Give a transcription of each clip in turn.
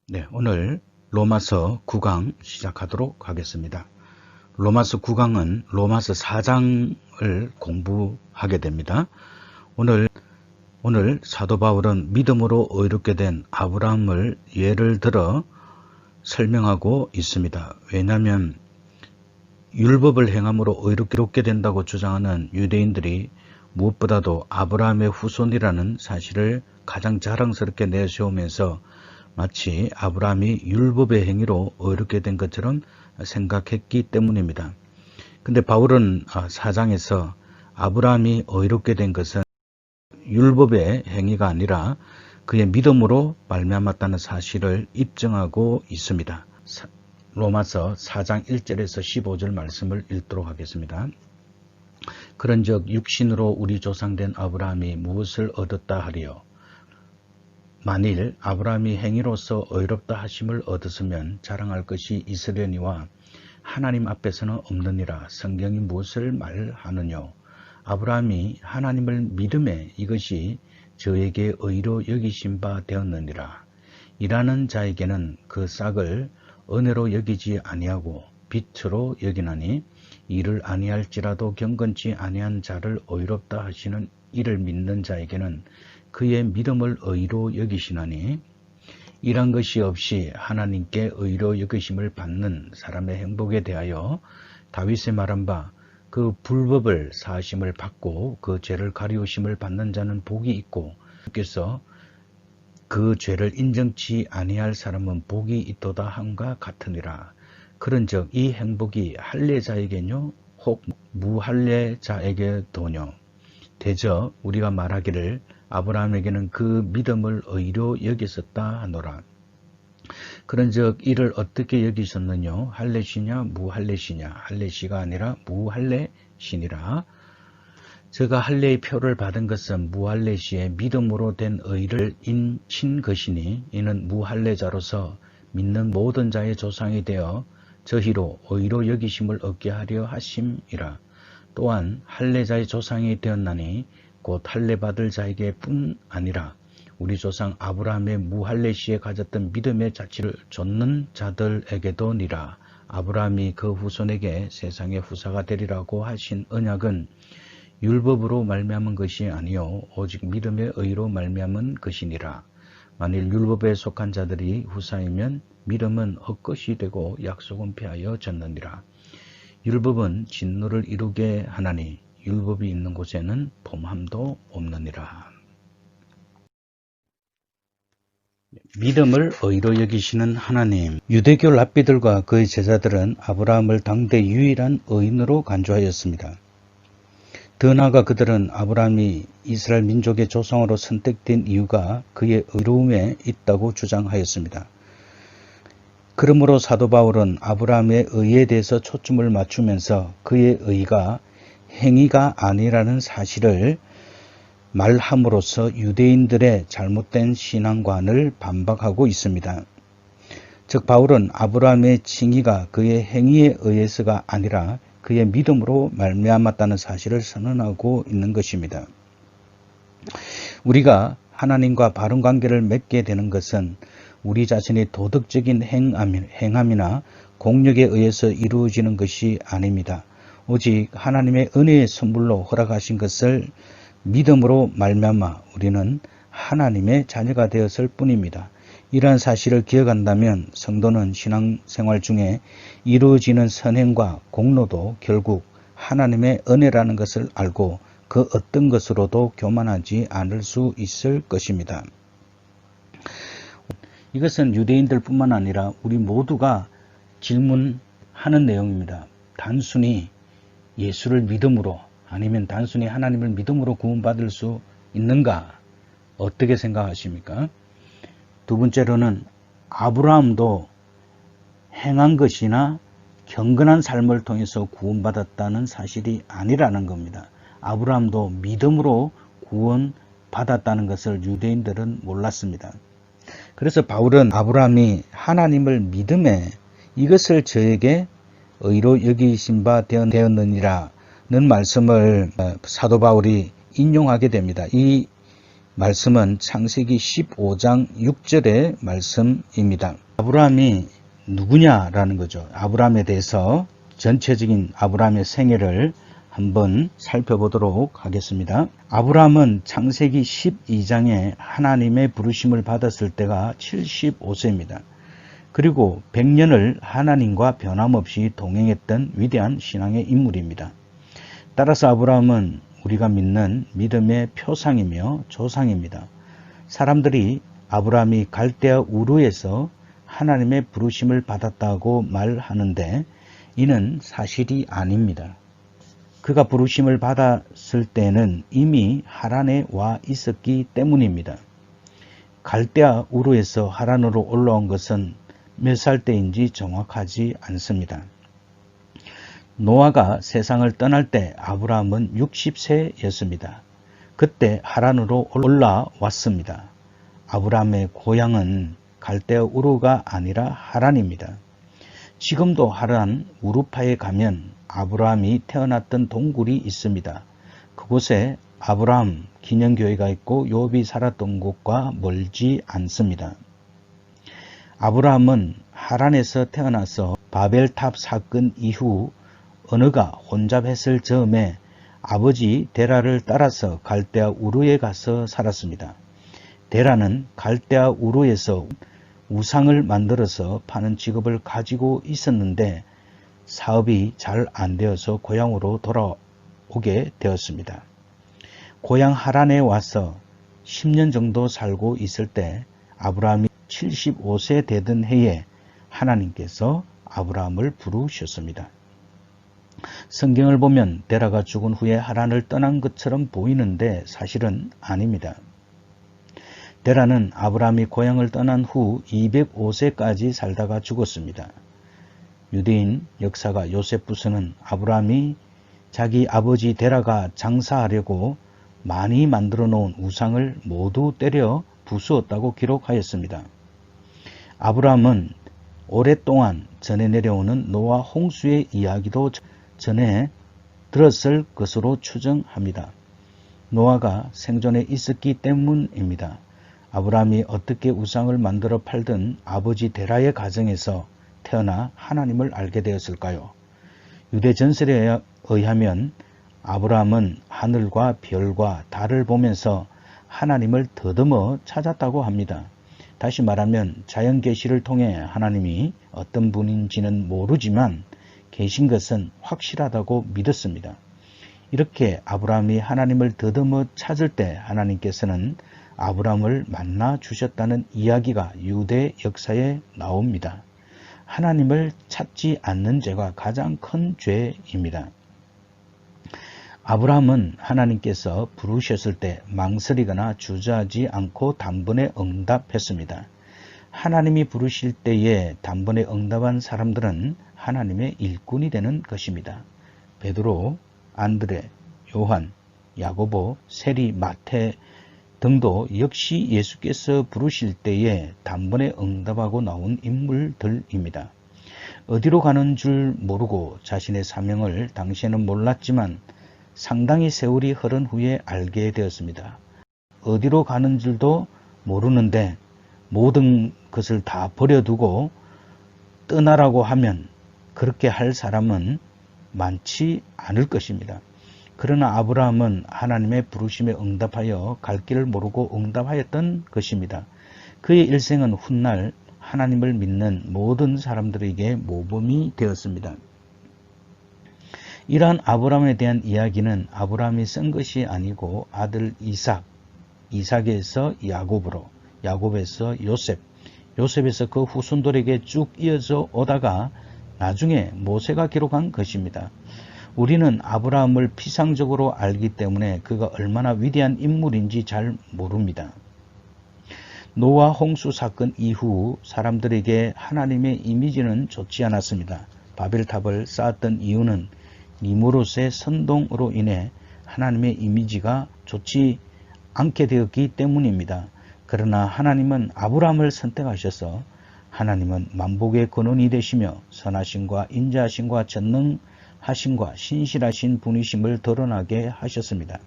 네, 오늘 로마서 9강 시작하도록 하겠습니다. 로마서 9강은 로마서 4장을 공부하게 됩니다. 오늘 사도 바울은 믿음으로 의롭게 된 아브라함을 예를 들어 설명하고 있습니다. 왜냐하면 율법을 행함으로 의롭게 된다고 주장하는 유대인들이 무엇보다도 아브라함의 후손이라는 사실을 가장 자랑스럽게 내세우면서 마치 아브라함이 율법의 행위로 의롭게 된 것처럼 생각했기 때문입니다. 근데 바울은 4장에서 아브라함이 의롭게 된 것은 율법의 행위가 아니라 그의 믿음으로 말미암았다는 사실을 입증하고 있습니다. 로마서 4장 1절에서 15절 말씀을 읽도록 하겠습니다. 그런즉 육신으로 우리 조상된 아브라함이 무엇을 얻었다 하리요? 만일 아브라함이 행위로서 의롭다 하심을 얻었으면 자랑할 것이 있으려니와 하나님 앞에서는 없느니라. 성경이 무엇을 말하느뇨? 아브라함이 하나님을 믿음에 이것이 저에게 의로 여기신 바 되었느니라. 일하는 자에게는 그 싹을 은혜로 여기지 아니하고 빛으로 여기나니 이를 아니할지라도 경건치 아니한 자를 의롭다 하시는 이를 믿는 자에게는 그의 믿음을 의로 여기시나니 이런 것이 없이 하나님께 의로 여기심을 받는 사람의 행복에 대하여 다윗의 말한 바 그 불법을 사하심을 받고 그 죄를 가리우심을 받는 자는 복이 있고 주께서 그 죄를 인정치 아니할 사람은 복이 있도다 함과 같으니라. 그런즉 이 행복이 할례자에게뇨 혹 무할례자에게도뇨? 대저 우리가 말하기를 아브라함에게는 그 믿음을 의로 여겼었다 하노라. 그런즉 이를 어떻게 여기셨느뇨? 할례시냐 무할례시냐? 할례시가 아니라 무할례시니라. 제가 할례의 표를 받은 것은 무할례시에 믿음으로 된 의를 인친 것이니 이는 무할례자로서 믿는 모든 자의 조상이 되어 저희로 의로 여기심을 얻게 하려 하심이라. 또한 할례자의 조상이 되었나니 곧 할례 받을 자에게 뿐 아니라 우리 조상 아브라함의 무할례시에 가졌던 믿음의 자취를 좇는 자들에게도니라. 아브라함이 그 후손에게 세상의 후사가 되리라고 하신 언약은 율법으로 말미암은 것이 아니요 오직 믿음의 의로 말미암은 것이니라. 만일 율법에 속한 자들이 후사이면 믿음은 헛것이 되고 약속은 폐하여 졌느니라. 율법은 진노를 이루게 하나니 율법이 있는 곳에는 범함도 없느니라. 믿음을 의로 여기시는 하나님. 유대교 랍비들과 그의 제자들은 아브라함을 당대 유일한 의인으로 간주하였습니다. 더 나아가 그들은 아브라함이 이스라엘 민족의 조상으로 선택된 이유가 그의 의로움에 있다고 주장하였습니다. 그러므로 사도 바울은 아브라함의 의에 대해서 초점을 맞추면서 그의 의가 행위가 아니라는 사실을 말함으로써 유대인들의 잘못된 신앙관을 반박하고 있습니다. 즉 바울은 아브라함의 칭의가 그의 행위에 의해서가 아니라 그의 믿음으로 말미암았다는 사실을 선언하고 있는 것입니다. 우리가 하나님과 바른 관계를 맺게 되는 것은 우리 자신의 도덕적인 행함이나 공력에 의해서 이루어지는 것이 아닙니다. 오직 하나님의 은혜의 선물로 허락하신 것을 믿음으로 말미암아 우리는 하나님의 자녀가 되었을 뿐입니다. 이러한 사실을 기억한다면 성도는 신앙생활 중에 이루어지는 선행과 공로도 결국 하나님의 은혜라는 것을 알고 그 어떤 것으로도 교만하지 않을 수 있을 것입니다. 이것은 유대인들 뿐만 아니라 우리 모두가 질문하는 내용입니다. 단순히 예수를 믿음으로 아니면 단순히 하나님을 믿음으로 구원받을 수 있는가? 어떻게 생각하십니까? 두 번째로는 아브라함도 행한 것이나 경건한 삶을 통해서 구원받았다는 사실이 아니라는 겁니다. 아브라함도 믿음으로 구원받았다는 것을 유대인들은 몰랐습니다. 그래서 바울은 아브라함이 하나님을 믿음에 이것을 저에게 의로 여기신 바 되었느니라 는 말씀을 사도 바울이 인용하게 됩니다. 이 말씀은 창세기 15장 6절의 말씀입니다. 아브라함이 누구냐라는 거죠. 아브라함에 대해서 전체적인 아브라함의 생애를 한번 살펴보도록 하겠습니다. 아브라함은 창세기 12장에 하나님의 부르심을 받았을 때가 75세입니다. 그리고 100년을 하나님과 변함없이 동행했던 위대한 신앙의 인물입니다. 따라서 아브라함은 우리가 믿는 믿음의 표상이며 조상입니다. 사람들이 아브라함이 갈대아 우르에서 하나님의 부르심을 받았다고 말하는데 이는 사실이 아닙니다. 그가 부르심을 받았을 때는 이미 하란에 와 있었기 때문입니다. 갈대아 우르에서 하란으로 올라온 것은 몇 살 때인지 정확하지 않습니다. 노아가 세상을 떠날 때 아브라함은 60세였습니다. 그때 하란으로 올라왔습니다. 아브라함의 고향은 갈대아 우르가 아니라 하란입니다. 지금도 하란 우르파에 가면 아브라함이 태어났던 동굴이 있습니다. 그곳에 아브라함 기념교회가 있고 욥이 살았던 곳과 멀지 않습니다. 아브라함은 하란에서 태어나서 바벨탑 사건 이후 언어가 혼잡했을 즈음에 아버지 데라를 따라서 갈대아 우르에 가서 살았습니다. 데라는 갈대아 우르에서 우상을 만들어서 파는 직업을 가지고 있었는데 사업이 잘 안 되어서 고향으로 돌아오게 되었습니다. 고향 하란에 와서 10년 정도 살고 있을 때 아브라함이 75세 되던 해에 하나님께서 아브라함을 부르셨습니다. 성경을 보면 데라가 죽은 후에 하란을 떠난 것처럼 보이는데 사실은 아닙니다. 데라는 아브라함이 고향을 떠난 후 205세까지 살다가 죽었습니다. 유대인 역사가 요세푸스는 아브라함이 자기 아버지 데라가 장사하려고 많이 만들어 놓은 우상을 모두 때려 부수었다고 기록하였습니다. 아브라함은 오랫동안 전해 내려오는 노아 홍수의 이야기도 전에 들었을 것으로 추정합니다. 노아가 생존해 있었기 때문입니다. 아브라함이 어떻게 우상을 만들어 팔던 아버지 데라의 가정에서 태어나 하나님을 알게 되었을까요? 유대 전설에 의하면 아브라함은 하늘과 별과 달을 보면서 하나님을 더듬어 찾았다고 합니다. 다시 말하면 자연 계시를 통해 하나님이 어떤 분인지는 모르지만 계신 것은 확실하다고 믿었습니다. 이렇게 아브라함이 하나님을 더듬어 찾을 때 하나님께서는 아브라함을 만나 주셨다는 이야기가 유대 역사에 나옵니다. 하나님을 찾지 않는 죄가 가장 큰 죄입니다. 아브라함은 하나님께서 부르셨을 때 망설이거나 주저하지 않고 단번에 응답했습니다. 하나님이 부르실 때에 단번에 응답한 사람들은 하나님의 일꾼이 되는 것입니다. 베드로, 안드레, 요한, 야고보, 세리, 마태 등도 역시 예수께서 부르실 때에 단번에 응답하고 나온 인물들입니다. 어디로 가는 줄 모르고 자신의 사명을 당시에는 몰랐지만 상당히 세월이 흐른 후에 알게 되었습니다. 어디로 가는 줄도 모르는데 모든 것을 다 버려두고 떠나라고 하면 그렇게 할 사람은 많지 않을 것입니다. 그러나 아브라함은 하나님의 부르심에 응답하여 갈 길을 모르고 응답하였던 것입니다. 그의 일생은 훗날 하나님을 믿는 모든 사람들에게 모범이 되었습니다. 이러한 아브라함에 대한 이야기는 아브라함이 쓴 것이 아니고 아들 이삭, 이삭에서 야곱으로, 야곱에서 요셉, 요셉에서 그 후손들에게 쭉 이어져 오다가 나중에 모세가 기록한 것입니다. 우리는 아브라함을 피상적으로 알기 때문에 그가 얼마나 위대한 인물인지 잘 모릅니다. 노아 홍수 사건 이후 사람들에게 하나님의 이미지는 좋지 않았습니다. 바벨탑을 쌓았던 이유는 니무롯의 선동으로 인해 하나님의 이미지가 좋지 않게 되었기 때문입니다. 그러나 하나님은 아브라함을 선택하셔서 하나님은 만복의 근원이 되시며 선하심과 인자하심과 전능하심과 신실하신 분이심을 드러나게 하셨습니다.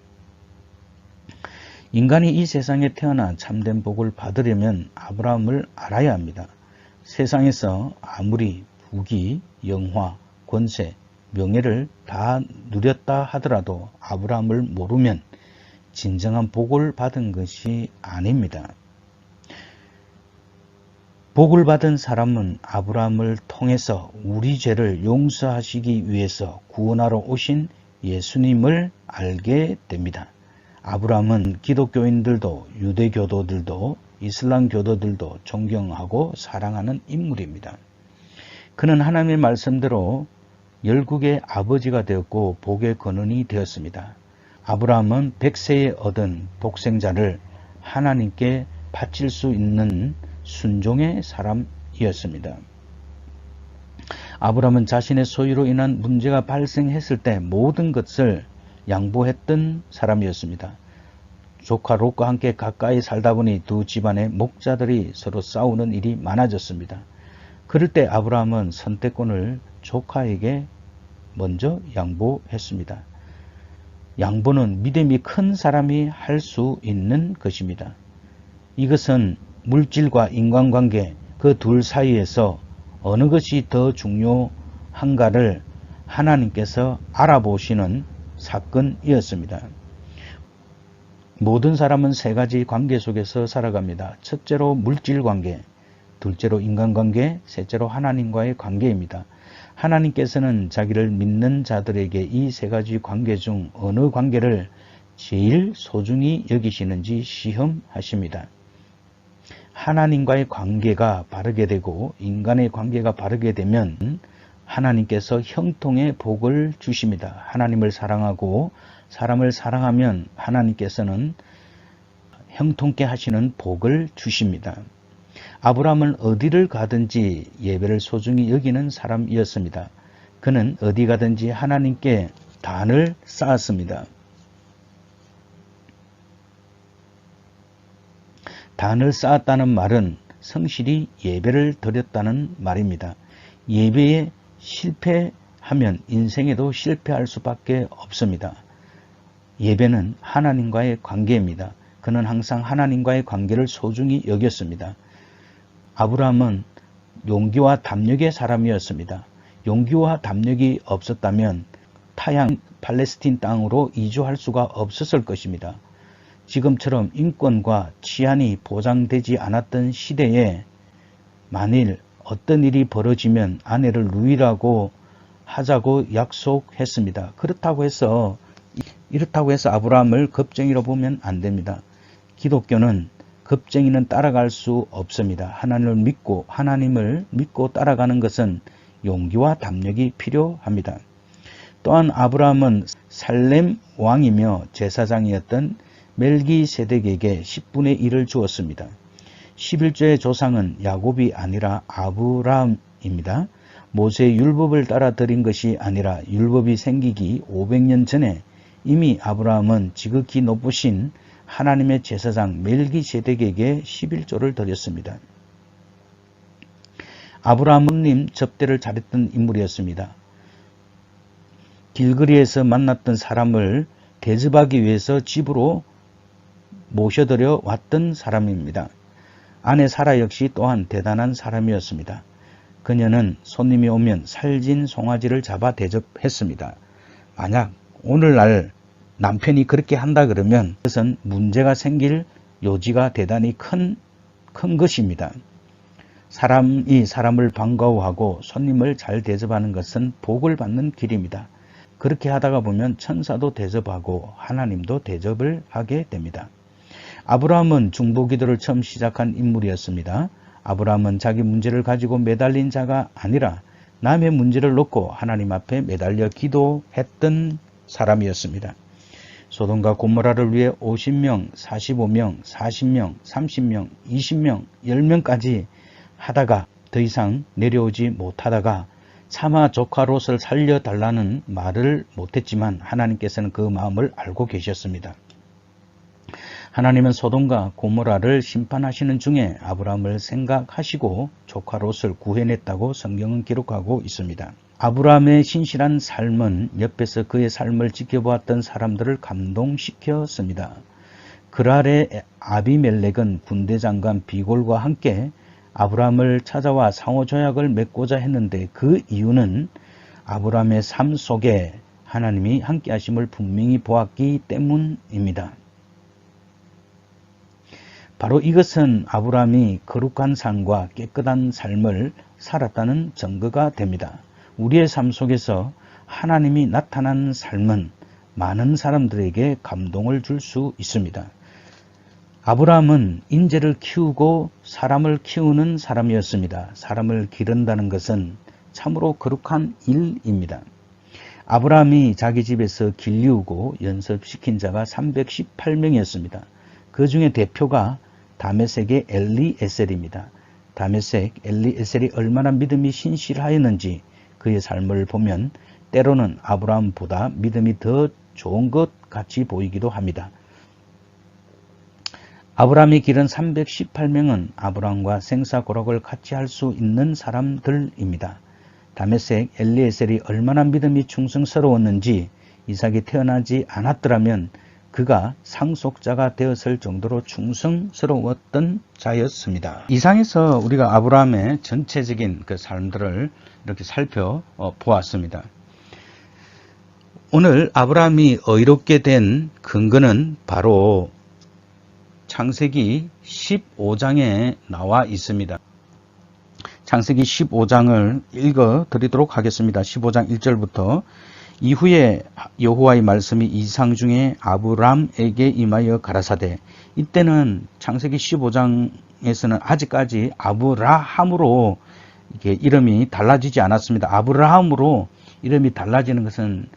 인간이 이 세상에 태어나 참된 복을 받으려면 아브라함을 알아야 합니다. 세상에서 아무리 부귀, 영화, 권세, 명예를 다 누렸다 하더라도 아브라함을 모르면 진정한 복을 받은 것이 아닙니다. 복을 받은 사람은 아브라함을 통해서 우리 죄를 용서하시기 위해서 구원하러 오신 예수님을 알게 됩니다. 아브라함은 기독교인들도 유대교도들도 이슬람 교도들도 존경하고 사랑하는 인물입니다. 그는 하나님의 말씀대로 열국의 아버지가 되었고 복의 근원이 되었습니다. 아브라함은 100세에 얻은 독생자를 하나님께 바칠 수 있는 순종의 사람이었습니다. 아브라함은 자신의 소유로 인한 문제가 발생했을 때 모든 것을 양보했던 사람이었습니다. 조카 롯과 함께 가까이 살다 보니 두 집안의 목자들이 서로 싸우는 일이 많아졌습니다. 그럴 때 아브라함은 선택권을 조카에게 먼저 양보했습니다. 양보는 믿음이 큰 사람이 할 수 있는 것입니다. 이것은 물질과 인간관계 그 둘 사이에서 어느 것이 더 중요한가를 하나님께서 알아보시는 사건이었습니다. 모든 사람은 세 가지 관계 속에서 살아갑니다. 첫째로 물질관계, 둘째로 인간관계, 셋째로 하나님과의 관계입니다. 하나님께서는 자기를 믿는 자들에게 이 세 가지 관계 중 어느 관계를 제일 소중히 여기시는지 시험하십니다. 하나님과의 관계가 바르게 되고 인간의 관계가 바르게 되면 하나님께서 형통의 복을 주십니다. 하나님을 사랑하고 사람을 사랑하면 하나님께서는 형통케 하시는 복을 주십니다. 아브라함은 어디를 가든지 예배를 소중히 여기는 사람이었습니다. 그는 어디 가든지 하나님께 단을 쌓았습니다. 단을 쌓았다는 말은 성실히 예배를 드렸다는 말입니다. 예배에 실패하면 인생에도 실패할 수밖에 없습니다. 예배는 하나님과의 관계입니다. 그는 항상 하나님과의 관계를 소중히 여겼습니다. 아브라함은 용기와 담력의 사람이었습니다. 용기와 담력이 없었다면 타양 팔레스틴 땅으로 이주할 수가 없었을 것입니다. 지금처럼 인권과 치안이 보장되지 않았던 시대에 만일 어떤 일이 벌어지면 아내를 누이라고 하자고 약속했습니다. 이렇다고 해서 아브라함을 겁쟁이로 보면 안 됩니다. 기독교는 겁쟁이는 따라갈 수 없습니다. 하나님을 믿고 따라가는 것은 용기와 담력이 필요합니다. 또한 아브라함은 살렘 왕이며 제사장이었던 멜기세덱에게 10분의 1을 주었습니다. 11조의 조상은 야곱이 아니라 아브라함입니다. 모세의 율법을 따라 드린 것이 아니라 율법이 생기기 500년 전에 이미 아브라함은 지극히 높으신 하나님의 제사장 멜기세덱에게 11조를 드렸습니다. 아브라함은 접대를 잘했던 인물이었습니다. 길거리에서 만났던 사람을 대접하기 위해서 집으로 모셔들여 왔던 사람입니다. 아내 사라 역시 또한 대단한 사람이었습니다. 그녀는 손님이 오면 살진 송아지를 잡아 대접했습니다. 만약 오늘날 남편이 그렇게 한다 그러면 그것은 문제가 생길 요지가 대단히 큰 것입니다. 사람이 사람을 반가워하고 손님을 잘 대접하는 것은 복을 받는 길입니다. 그렇게 하다가 보면 천사도 대접하고 하나님도 대접을 하게 됩니다. 아브라함은 중보기도를 처음 시작한 인물이었습니다. 아브라함은 자기 문제를 가지고 매달린 자가 아니라 남의 문제를 놓고 하나님 앞에 매달려 기도했던 사람이었습니다. 소돔과 고모라를 위해 50명, 45명, 40명, 30명, 20명, 10명까지 하다가 더 이상 내려오지 못하다가 차마 조카 롯을 살려달라는 말을 못했지만 하나님께서는 그 마음을 알고 계셨습니다. 하나님은 소돔과 고모라를 심판하시는 중에 아브라함을 생각하시고 조카 롯을 구해냈다고 성경은 기록하고 있습니다. 아브라함의 신실한 삶은 옆에서 그의 삶을 지켜보았던 사람들을 감동시켰습니다. 그랄의 아비멜렉은 군대장관 비골과 함께 아브라함을 찾아와 상호조약을 맺고자 했는데 그 이유는 아브라함의 삶 속에 하나님이 함께 하심을 분명히 보았기 때문입니다. 바로 이것은 아브라함이 거룩한 삶과 깨끗한 삶을 살았다는 증거가 됩니다. 우리의 삶 속에서 하나님이 나타난 삶은 많은 사람들에게 감동을 줄 수 있습니다. 아브라함은 인재를 키우고 사람을 키우는 사람이었습니다. 사람을 기른다는 것은 참으로 거룩한 일입니다. 아브라함이 자기 집에서 길리우고 연습시킨 자가 318명이었습니다. 그 중에 대표가 다메섹의 엘리에셀입니다. 다메섹 엘리에셀이 얼마나 믿음이 신실하였는지 그의 삶을 보면 때로는 아브라함보다 믿음이 더 좋은 것 같이 보이기도 합니다. 아브라함이 기른 318명은 아브라함과 생사고락을 같이 할 수 있는 사람들입니다. 다메섹 엘리에셀이 얼마나 믿음이 충성스러웠는지 이삭이 태어나지 않았더라면 그가 상속자가 되었을 정도로 충성스러웠던 자였습니다. 이상에서 우리가 아브라함의 전체적인 그 삶들을 이렇게 살펴보았습니다. 오늘 아브라함이 의롭게 된 근거는 바로 창세기 15장에 나와 있습니다. 창세기 15장을 읽어 드리도록 하겠습니다. 15장 1절부터 이후에 여호와의 말씀이 이상 중에 아브람에게 임하여 가라사대. 이때는 창세기 15장에서는 아직까지 아브라함으로 이게 이름이 달라지지 않았습니다. 아브라함으로 이름이 달라지는 것은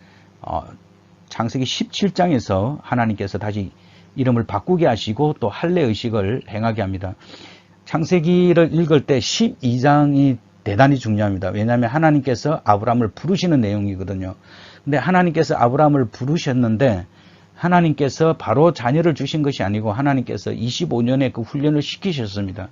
창세기 17장에서 하나님께서 다시 이름을 바꾸게 하시고 또 할례의식을 행하게 합니다. 창세기를 읽을 때 12장이 대단히 중요합니다. 왜냐하면 하나님께서 아브라함을 부르시는 내용이거든요. 근데 하나님께서 아브라함을 부르셨는데 하나님께서 바로 자녀를 주신 것이 아니고 하나님께서 25년의 그 훈련을 시키셨습니다.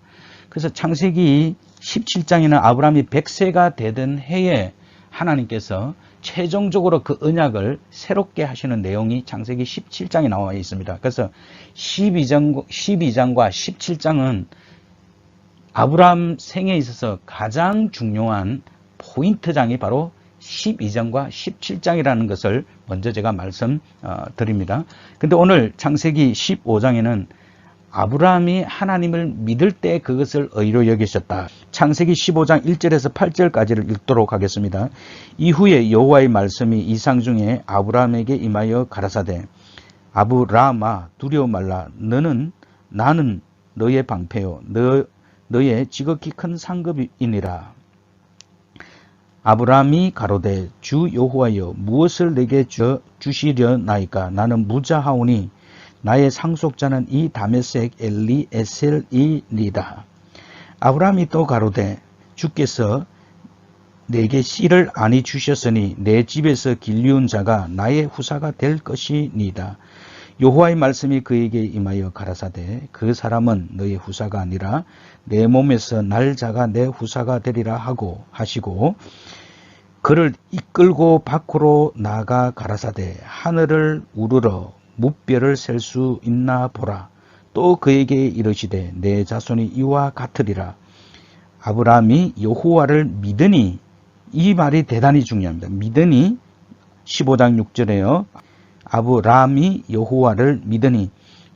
그래서 창세기 17장에는 아브라함이 100세가 되던 해에 하나님께서 최종적으로 그 언약을 새롭게 하시는 내용이 창세기 17장에 나와 있습니다. 그래서 12장과 17장은 아브라함 생에 있어서 가장 중요한 포인트장이 바로 12장과 17장이라는 것을 먼저 제가 말씀드립니다. 근데 오늘 창세기 15장에는 아브라함이 하나님을 믿을 때 그것을 의로 여기셨다. 창세기 15장 1절에서 8절까지를 읽도록 하겠습니다. 이후에 여호와의 말씀이 이상 중에 아브라함에게 임하여 가라사대 아브라함아 두려워 말라. 나는 너의 방패요 너의 지극히 큰 상급이니라. 아브라함이 가로되 주 여호와여 무엇을 내게 주시려나이까. 나는 무자하오니 나의 상속자는 이 다메섹 엘리에셀이니이다. 아브라함이 또 가로되 주께서 내게 씨를 아니 주셨으니 내 집에서 길리운 자가 나의 후사가 될 것이니이다. 여호와의 말씀이 그에게 임하여 가라사대 그 사람은 너의 후사가 아니라 내 몸에서 날 자가 내 후사가 되리라 하시고 그를 이끌고 밖으로 나가 가라사대 하늘을 우러러 무뼈를 셀 수 있나 보라. 또 그에게 이르시되 내 자손이 이와 같으리라. 아브라함이 여호와를 믿으니 이 말이 대단히 중요합니다. 믿으니 15장 6절에요. 아브라함이 여호와를 믿으니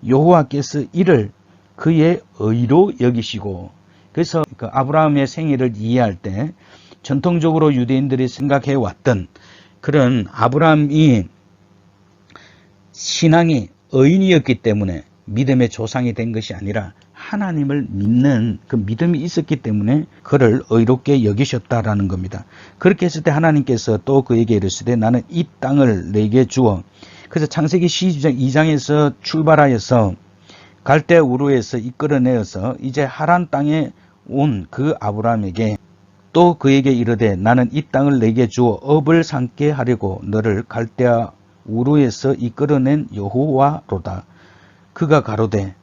여호와께서 이를 그의 의로 여기시고. 그래서 그 아브라함의 생애를 이해할 때 전통적으로 유대인들이 생각해 왔던 그런 아브라함이 신앙이 의인이었기 때문에 믿음의 조상이 된 것이 아니라 하나님을 믿는 그 믿음이 있었기 때문에 그를 의롭게 여기셨다라는 겁니다. 그렇게 했을 때 하나님께서 또 그에게 이르시되 나는 이 땅을 내게 주어. 그래서 창세기 12장에서 출발하여서 갈대 우르에서 이끌어내어서 이제 하란 땅에 온 그 아브라함에게 또 그에게 이르되 나는 이 땅을 내게 주어 업을 삼게 하려고 너를 갈대아 우르에서 이끌어낸 여호와로다. 그가 가로되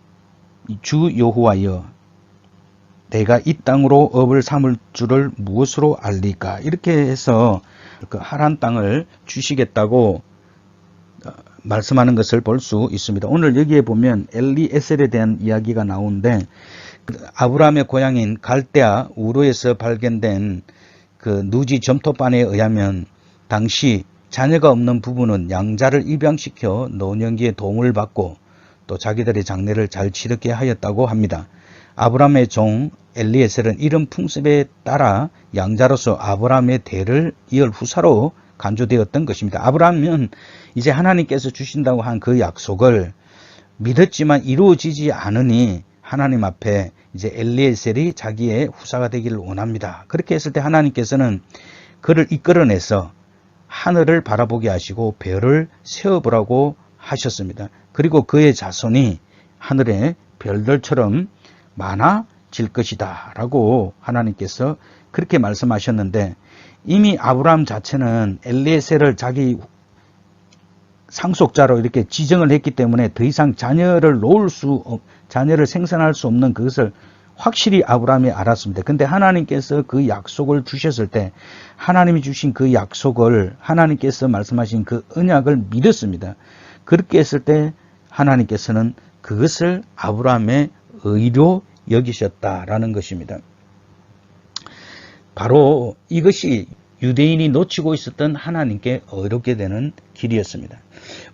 주 여호와여 내가 이 땅으로 업을 삼을 줄을 무엇으로 알리까. 이렇게 해서 그 하란 땅을 주시겠다고 말씀하는 것을 볼 수 있습니다. 오늘 여기에 보면 엘리에셀에 대한 이야기가 나오는데 아브라함의 고향인 갈대아 우르에서 발견된 그 누지 점토반에 의하면 당시 자녀가 없는 부부는 양자를 입양시켜 노년기에 도움을 받고 또 자기들의 장례를 잘 치르게 하였다고 합니다. 아브라함의 종 엘리에셀은 이런 풍습에 따라 양자로서 아브라함의 대를 이을 후사로 간주되었던 것입니다. 아브라함은 이제 하나님께서 주신다고 한 그 약속을 믿었지만 이루어지지 않으니 하나님 앞에 이제 엘리에셀이 자기의 후사가 되기를 원합니다. 그렇게 했을 때 하나님께서는 그를 이끌어내서 하늘을 바라보게 하시고 별을 세어보라고 하셨습니다. 그리고 그의 자손이 하늘의 별들처럼 많아질 것이다 라고 하나님께서 그렇게 말씀하셨는데, 이미 아브라함 자체는 엘리에셀을 자기 상속자로 이렇게 지정을 했기 때문에 더 이상 자녀를 생산할 수 없는 그것을 확실히 아브라함이 알았습니다. 근데 하나님께서 그 약속을 주셨을 때 하나님이 주신 그 약속을, 하나님께서 말씀하신 그 언약을 믿었습니다. 그렇게 했을 때 하나님께서는 그것을 아브라함의 의로 여기셨다라는 것입니다. 바로 이것이 유대인이 놓치고 있었던 하나님께 의롭게 되는 길이었습니다.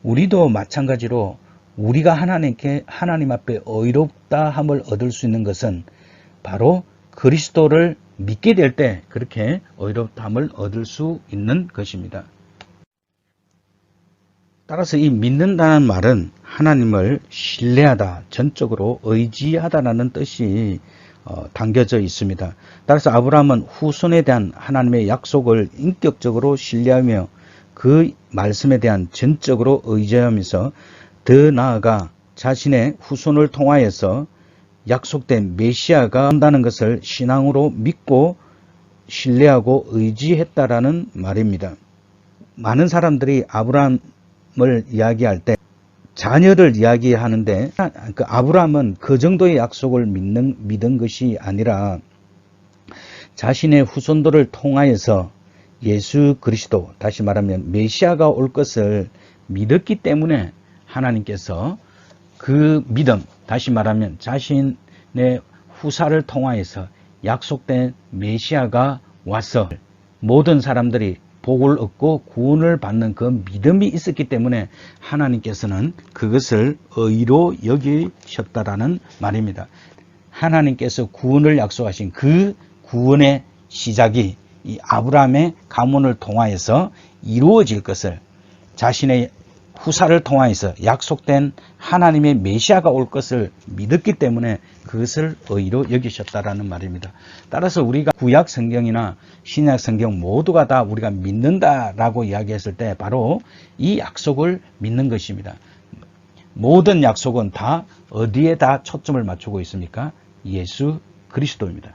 우리도 마찬가지로 우리가 하나님 앞에 의롭다함을 얻을 수 있는 것은 바로 그리스도를 믿게 될 때 그렇게 의롭다함을 얻을 수 있는 것입니다. 따라서 이 믿는다는 말은 하나님을 신뢰하다, 전적으로 의지하다라는 뜻이 담겨져 있습니다. 따라서 아브라함은 후손에 대한 하나님의 약속을 인격적으로 신뢰하며 그 말씀에 대한 전적으로 의지하면서 더 나아가 자신의 후손을 통하여서 약속된 메시아가 온다는 것을 신앙으로 믿고 신뢰하고 의지했다라는 말입니다. 많은 사람들이 아브라함을 이야기할 때 자녀를 이야기하는데 그 아브라함은 그 정도의 약속을 믿은 것이 아니라 자신의 후손들을 통하여서 예수 그리스도, 다시 말하면 메시아가 올 것을 믿었기 때문에 하나님께서 그 믿음, 다시 말하면 자신의 후사를 통하여서 약속된 메시아가 와서 모든 사람들이 복을 얻고 구원을 받는 그 믿음이 있었기 때문에 하나님께서는 그것을 의로 여기셨다라는 말입니다. 하나님께서 구원을 약속하신 그 구원의 시작이 이 아브라함의 가문을 통하여서 이루어질 것을, 자신의 후사를 통하여서 약속된 하나님의 메시아가 올 것을 믿었기 때문에 그것을 의로 여기셨다라는 말입니다. 따라서 우리가 구약 성경이나 신약 성경 모두가 다 우리가 믿는다라고 이야기했을 때 바로 이 약속을 믿는 것입니다. 모든 약속은 다 어디에 다 초점을 맞추고 있습니까? 예수 그리스도입니다.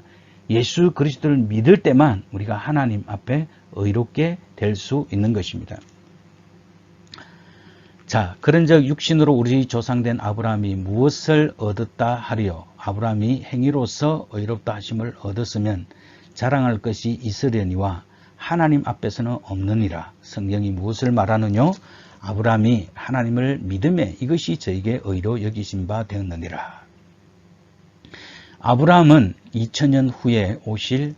예수 그리스도를 믿을 때만 우리가 하나님 앞에 의롭게 될 수 있는 것입니다. 자, 그런즉 육신으로 우리 조상된 아브라함이 무엇을 얻었다 하리요? 아브라함이 행위로서 의롭다 하심을 얻었으면 자랑할 것이 있으려니와 하나님 앞에서는 없느니라. 성경이 무엇을 말하느뇨? 아브라함이 하나님을 믿음에 이것이 저에게 의로 여기신 바 되었느니라. 아브라함은 2000년 후에 오실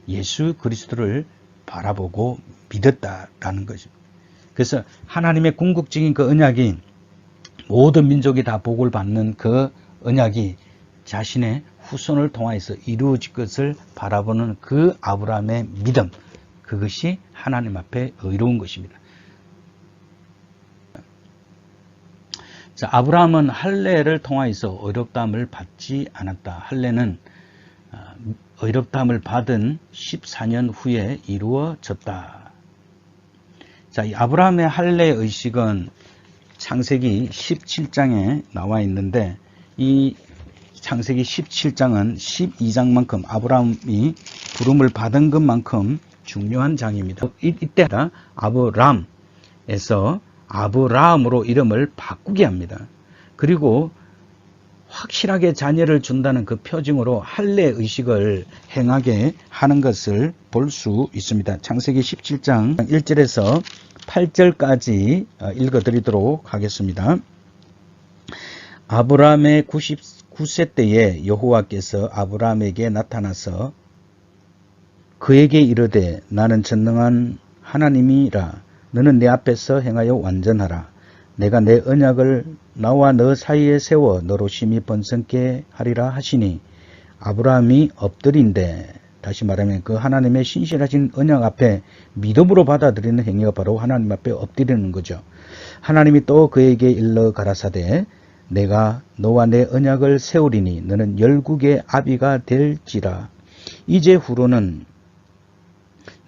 예수 그리스도를 바라보고 믿었다라는 것입니다. 그래서 하나님의 궁극적인 그 언약이, 모든 민족이 다 복을 받는 그 언약이 자신의 후손을 통해서 이루어질 것을 바라보는 그 아브라함의 믿음, 그것이 하나님 앞에 의로운 것입니다. 자, 아브라함은 할례를 통하여서 의롭다함을 받지 않았다. 할례는 의롭다함을 받은 14년 후에 이루어졌다. 자, 이 아브라함의 할례 의식은 창세기 17장에 나와 있는데, 이 창세기 17장은 12장만큼 아브라함이 부름을 받은 것만큼 중요한 장입니다. 이때 아브람에서 아브라함으로 이름을 바꾸게 합니다. 그리고 확실하게 자녀를 준다는 그 표징으로 할례 의식을 행하게 하는 것을 볼 수 있습니다. 창세기 17장 1절에서 8절까지 읽어드리도록 하겠습니다. 아브라함의 99세 때에 여호와께서 아브라함에게 나타나서 그에게 이르되 나는 전능한 하나님이라. 너는 내 앞에서 행하여 완전하라. 내가 내 언약을 나와 너 사이에 세워 너로 심히 번성케 하리라 하시니 아브라함이 엎드린데, 다시 말하면 그 하나님의 신실하신 언약 앞에 믿음으로 받아들이는 행위가 바로 하나님 앞에 엎드리는 거죠. 하나님이 또 그에게 일러 가라사대 내가 너와 내 언약을 세우리니 너는 열국의 아비가 될지라. 이제 후로는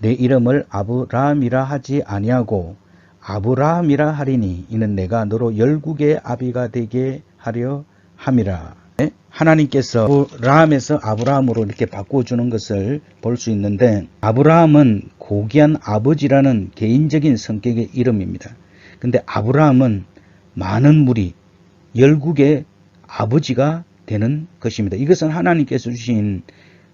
내 이름을 아브라함이라 하지 아니하고 아브라함이라 하리니 이는 내가 너로 열국의 아비가 되게 하려 함이라. 하나님께서 아브라함에서 아브라함으로 이렇게 바꿔주는 것을 볼 수 있는데, 아브라함은 고귀한 아버지라는 개인적인 성격의 이름입니다. 근데 아브라함은 많은 무리, 열국의 아버지가 되는 것입니다. 이것은 하나님께서 주신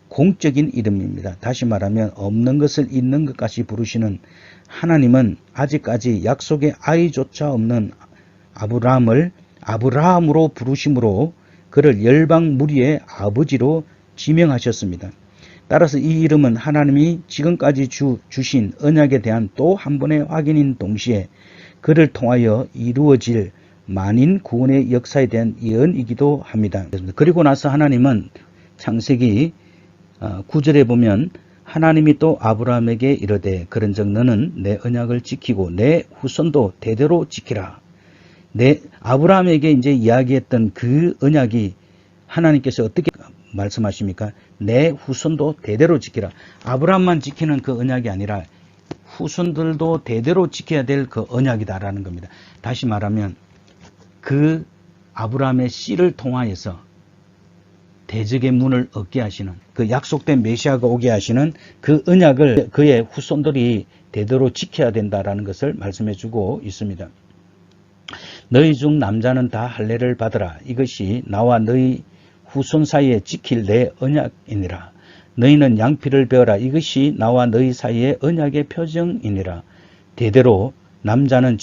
공적인 이름입니다. 다시 말하면 없는 것을 있는 것까지 부르시는 하나님은 아직까지 약속의 아이조차 없는 아브라함을 아브라함으로 부르심으로 그를 열방 무리의 아버지로 지명하셨습니다. 따라서 이 이름은 하나님이 지금까지 주신 언약에 대한 또 한 번의 확인인 동시에 그를 통하여 이루어질 만인 구원의 역사에 대한 예언이기도 합니다. 그리고 나서 하나님은 창세기 9절에 보면 하나님이 또 아브라함에게 이르되 그런즉 너는 내 언약을 지키고 내 후손도 대대로 지키라. 아브라함에게 이제 이야기했던 그 언약이 하나님께서 어떻게 말씀하십니까? 내 후손도 대대로 지키라. 아브라함만 지키는 그 언약이 아니라 후손들도 대대로 지켜야 될 그 언약이다라는 겁니다. 다시 말하면 그 아브라함의 씨를 통하여서 대적의 문을 얻게 하시는, 그 약속된 메시아가 오게 하시는 그 언약을 그의 후손들이 대대로 지켜야 된다라는 것을 말씀해 주고 있습니다. 너희 중 남자는 다 할례를 받으라. 이것이 나와 너희 후손 사이에 지킬 내 언약이니라. 너희는 양피를 베어라. 이것이 나와 너희 사이의 언약의 표정이니라. 대대로 남자는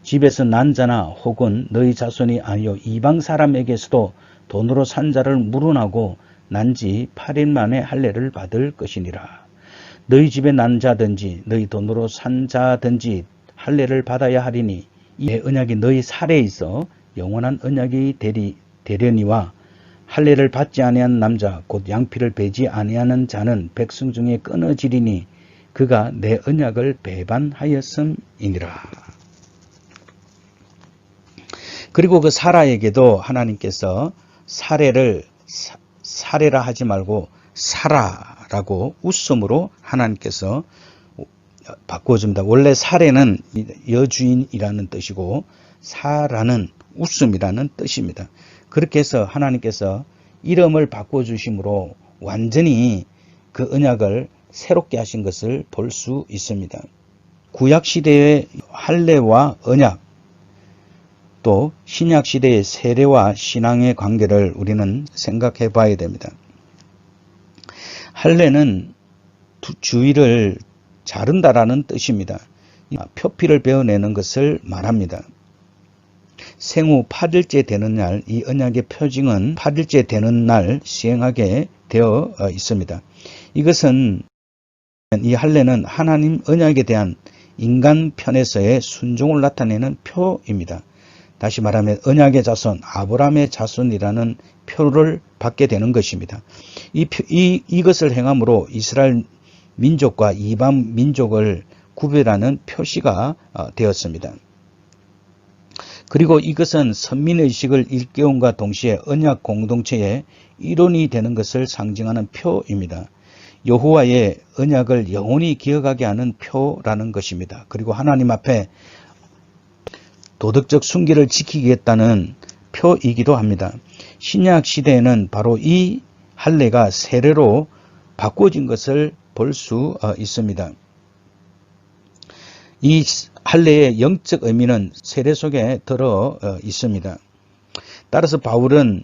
집에서 난 자나 혹은 너희 자손이 아니요 이방 사람에게서도 돈으로 산 자를 물어나고 난 지 8일 만에 할례를 받을 것이니라. 너희 집에 난 자든지 너희 돈으로 산 자든지 할례를 받아야 하리니 이 언약이 너희 살에 있어 영원한 언약이 되려니와 할례를 받지 아니한 남자 곧 양피를 베지 아니하는 자는 백성 중에 끊어지리니 그가 내 언약을 배반하였음이니라. 그리고 그 사라에게도 하나님께서 사례라 하지 말고 사라라고 웃음으로 하나님께서 바꿔줍니다. 원래 사례는 여주인이라는 뜻이고 사라는 웃음이라는 뜻입니다. 그렇게 해서 하나님께서 이름을 바꿔주심으로 완전히 그 언약을 새롭게 하신 것을 볼 수 있습니다. 구약시대의 할례와 언약, 또 신약시대의 세례와 신앙의 관계를 우리는 생각해 봐야 됩니다. 할례는 주위를 자른다라는 뜻입니다. 표피를 베어내는 것을 말합니다. 생후 8일째 되는 날 이 언약의 표징은 8일째 되는 날 시행하게 되어 있습니다. 이것은 이 할례는 하나님 언약에 대한 인간 편에서의 순종을 나타내는 표입니다. 다시 말하면 언약의 자손, 아브라함의 자손이라는 표를 받게 되는 것입니다. 이것을 행함으로 이스라엘 민족과 이방 민족을 구별하는 표시가 되었습니다. 그리고 이것은 선민의식을 일깨움과 동시에 언약 공동체의 일원이 되는 것을 상징하는 표입니다. 여호와의 언약을 영원히 기억하게 하는 표라는 것입니다. 그리고 하나님 앞에 도덕적 순결을 지키겠다는 표이기도 합니다. 신약 시대에는 바로 이 할례가 세례로 바꿔진 것을 볼 수 있습니다. 이 할례의 영적 의미는 세례 속에 들어 있습니다. 따라서 바울은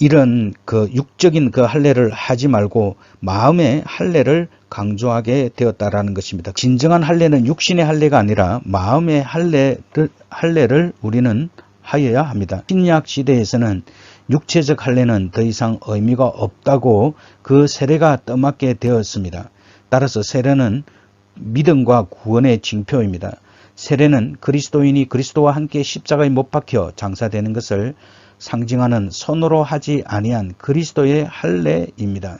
이런 그 육적인 그 할례를 하지 말고 마음의 할례를 강조하게 되었다라는 것입니다. 진정한 할례는 육신의 할례가 아니라 마음의 할례를 우리는 하여야 합니다. 신약 시대에서는 육체적 할례는 더 이상 의미가 없다고 그 세례가 떠맡게 되었습니다. 따라서 세례는 믿음과 구원의 징표입니다. 세례는 그리스도인이 그리스도와 함께 십자가에 못 박혀 장사되는 것을 상징하는 손으로 하지 아니한 그리스도의 할례입니다.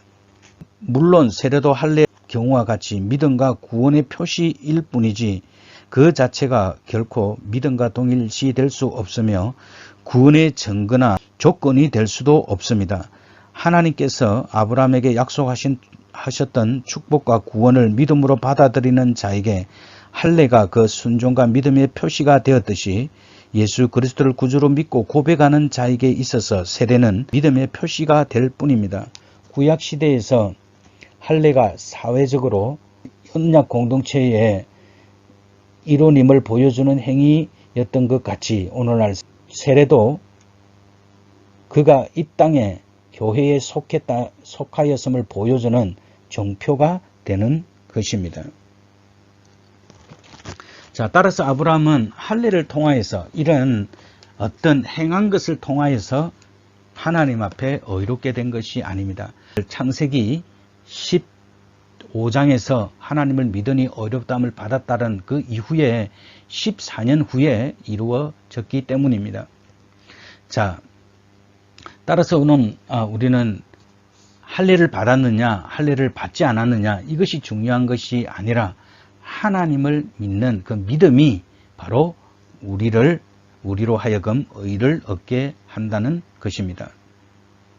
물론 세례도 할례의 경우와 같이 믿음과 구원의 표시일 뿐이지 그 자체가 결코 믿음과 동일시될 수 없으며 구원의 증거나 조건이 될 수도 없습니다. 하나님께서 아브라함에게 약속하셨던 축복과 구원을 믿음으로 받아들이는 자에게 할례가 그 순종과 믿음의 표시가 되었듯이 예수 그리스도를 구주로 믿고 고백하는 자에게 있어서 세례는 믿음의 표시가 될 뿐입니다. 구약 시대에서 할례가 사회적으로 언약 공동체의 이론임을 보여주는 행위였던 것 같이 오늘날 세례도 그가 이 땅에 교회에 속하였음을 보여주는 정표가 되는 것입니다. 자, 따라서 아브라함은 할례를 통하여서 이런 어떤 행한 것을 통하여서 하나님 앞에 의롭게 된 것이 아닙니다. 창세기 15장에서 하나님을 믿으니 의롭다함을 받았다는 그 이후에 14년 후에 이루어졌기 때문입니다. 자, 따라서 우리는 할례를 받았느냐, 할례를 받지 않았느냐 이것이 중요한 것이 아니라 하나님을 믿는 그 믿음이 바로 우리로 하여금 의를 얻게 한다는 것입니다.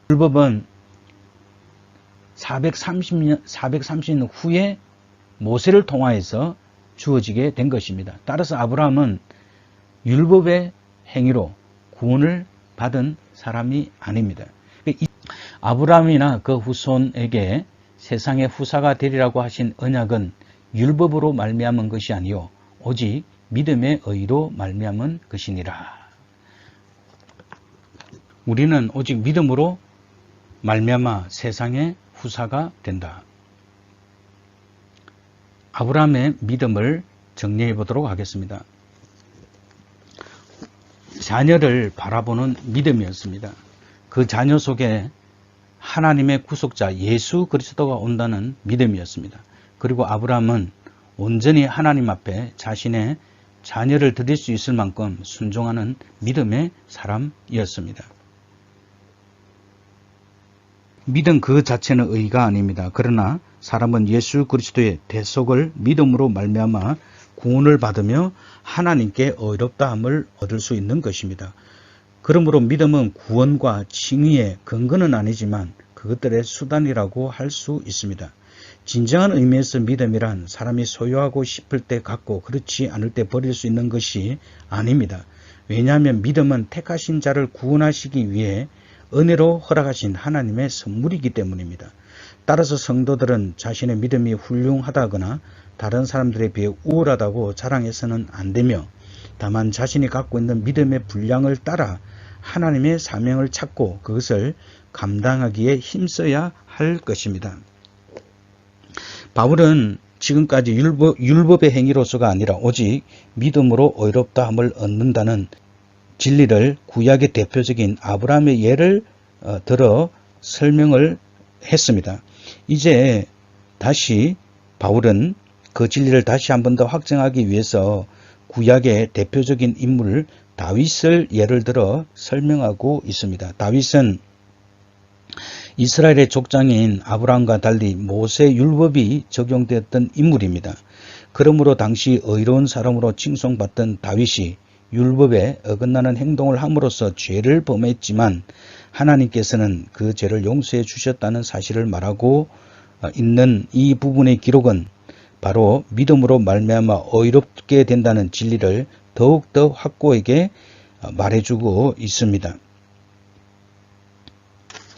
율법은 430년 후에 모세를 통하여서 주어지게 된 것입니다. 따라서 아브라함은 율법의 행위로 구원을 받은 사람이 아닙니다. 아브라함이나 그 후손에게 세상의 후사가 되리라고 하신 언약은 율법으로 말미암은 것이 아니요 오직 믿음의 의로 말미암은 것이니라. 우리는 오직 믿음으로 말미암아 세상의 후사가 된다. 아브라함의 믿음을 정리해 보도록 하겠습니다. 자녀를 바라보는 믿음이었습니다. 그 자녀 속에 하나님의 구속자 예수 그리스도가 온다는 믿음이었습니다. 그리고 아브라함은 온전히 하나님 앞에 자신의 자녀를 드릴 수 있을 만큼 순종하는 믿음의 사람이었습니다. 믿음 그 자체는 의가 아닙니다. 그러나 사람은 예수 그리스도의 대속을 믿음으로 말미암아 구원을 받으며 하나님께 의롭다함을 얻을 수 있는 것입니다. 그러므로 믿음은 구원과 칭의의 근거는 아니지만 그것들의 수단이라고 할 수 있습니다. 진정한 의미에서 믿음이란 사람이 소유하고 싶을 때 갖고 그렇지 않을 때 버릴 수 있는 것이 아닙니다. 왜냐하면 믿음은 택하신 자를 구원하시기 위해 은혜로 허락하신 하나님의 선물이기 때문입니다. 따라서 성도들은 자신의 믿음이 훌륭하다거나 다른 사람들에 비해 우월하다고 자랑해서는 안 되며 다만 자신이 갖고 있는 믿음의 분량을 따라 하나님의 사명을 찾고 그것을 감당하기에 힘써야 할 것입니다. 바울은 지금까지 율법의 행위로서가 아니라 오직 믿음으로 의롭다함을 얻는다는 진리를 구약의 대표적인 아브라함의 예를 들어 설명을 했습니다. 이제 다시 바울은 그 진리를 다시 한 번 더 확정하기 위해서 구약의 대표적인 인물 다윗을 예를 들어 설명하고 있습니다. 다윗은 이스라엘의 족장인 아브라함과 달리 모세 율법이 적용되었던 인물입니다. 그러므로 당시 의로운 사람으로 칭송받던 다윗이 율법에 어긋나는 행동을 함으로써 죄를 범했지만 하나님께서는 그 죄를 용서해 주셨다는 사실을 말하고 있는 이 부분의 기록은 바로 믿음으로 말미암아 의롭게 된다는 진리를 더욱더 확고하게 말해주고 있습니다.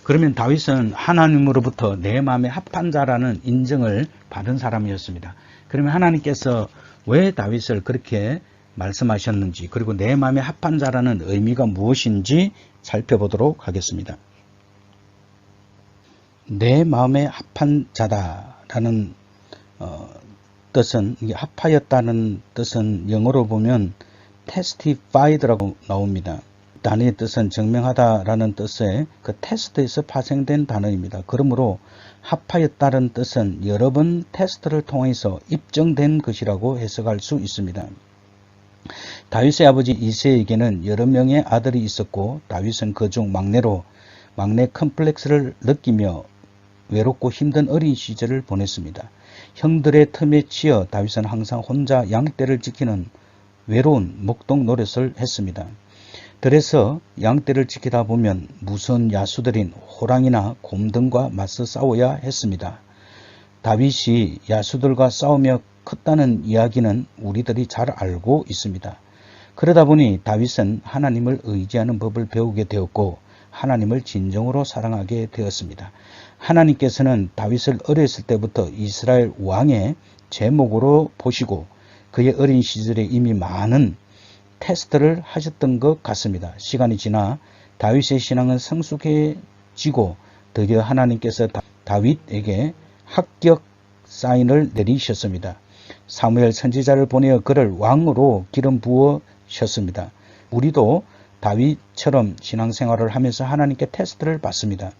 그러면 다윗은 하나님으로부터 내 마음에 합한 자라는 인정을 받은 사람이었습니다. 그러면 하나님께서 왜 다윗을 그렇게 말씀하셨는지 그리고 내 마음에 합한 자라는 의미가 무엇인지 살펴보도록 하겠습니다. 내 마음에 합한 자다라는 뜻은, 이게 합하였다는 뜻은 영어로 보면 testified라고 나옵니다. 단어의 뜻은 증명하다라는 뜻의 그 테스트에서 파생된 단어입니다. 그러므로 합하였다는 뜻은 여러 번 테스트를 통해서 입증된 것이라고 해석할 수 있습니다. 다윗의 아버지 이새에게는 여러 명의 아들이 있었고 다윗은 그중 막내로 막내 컴플렉스를 느끼며 외롭고 힘든 어린 시절을 보냈습니다. 형들의 틈에 치여 다윗은 항상 혼자 양떼를 지키는 외로운 목동 노릇을 했습니다. 그래서 양떼를 지키다 보면 무서운 야수들인 호랑이나 곰 등과 맞서 싸워야 했습니다. 다윗이 야수들과 싸우며 컸다는 이야기는 우리들이 잘 알고 있습니다. 그러다 보니 다윗은 하나님을 의지하는 법을 배우게 되었고 하나님을 진정으로 사랑하게 되었습니다. 하나님께서는 다윗을 어렸을 때부터 이스라엘 왕의 제목으로 보시고 그의 어린 시절에 이미 많은 테스트를 하셨던 것 같습니다. 시간이 지나 다윗의 신앙은 성숙해지고 드디어 하나님께서 다윗에게 합격 사인을 내리셨습니다. 사무엘 선지자를 보내어 그를 왕으로 기름 부으셨습니다. 우리도 다윗처럼 신앙생활을 하면서 하나님께 테스트를 받습니다.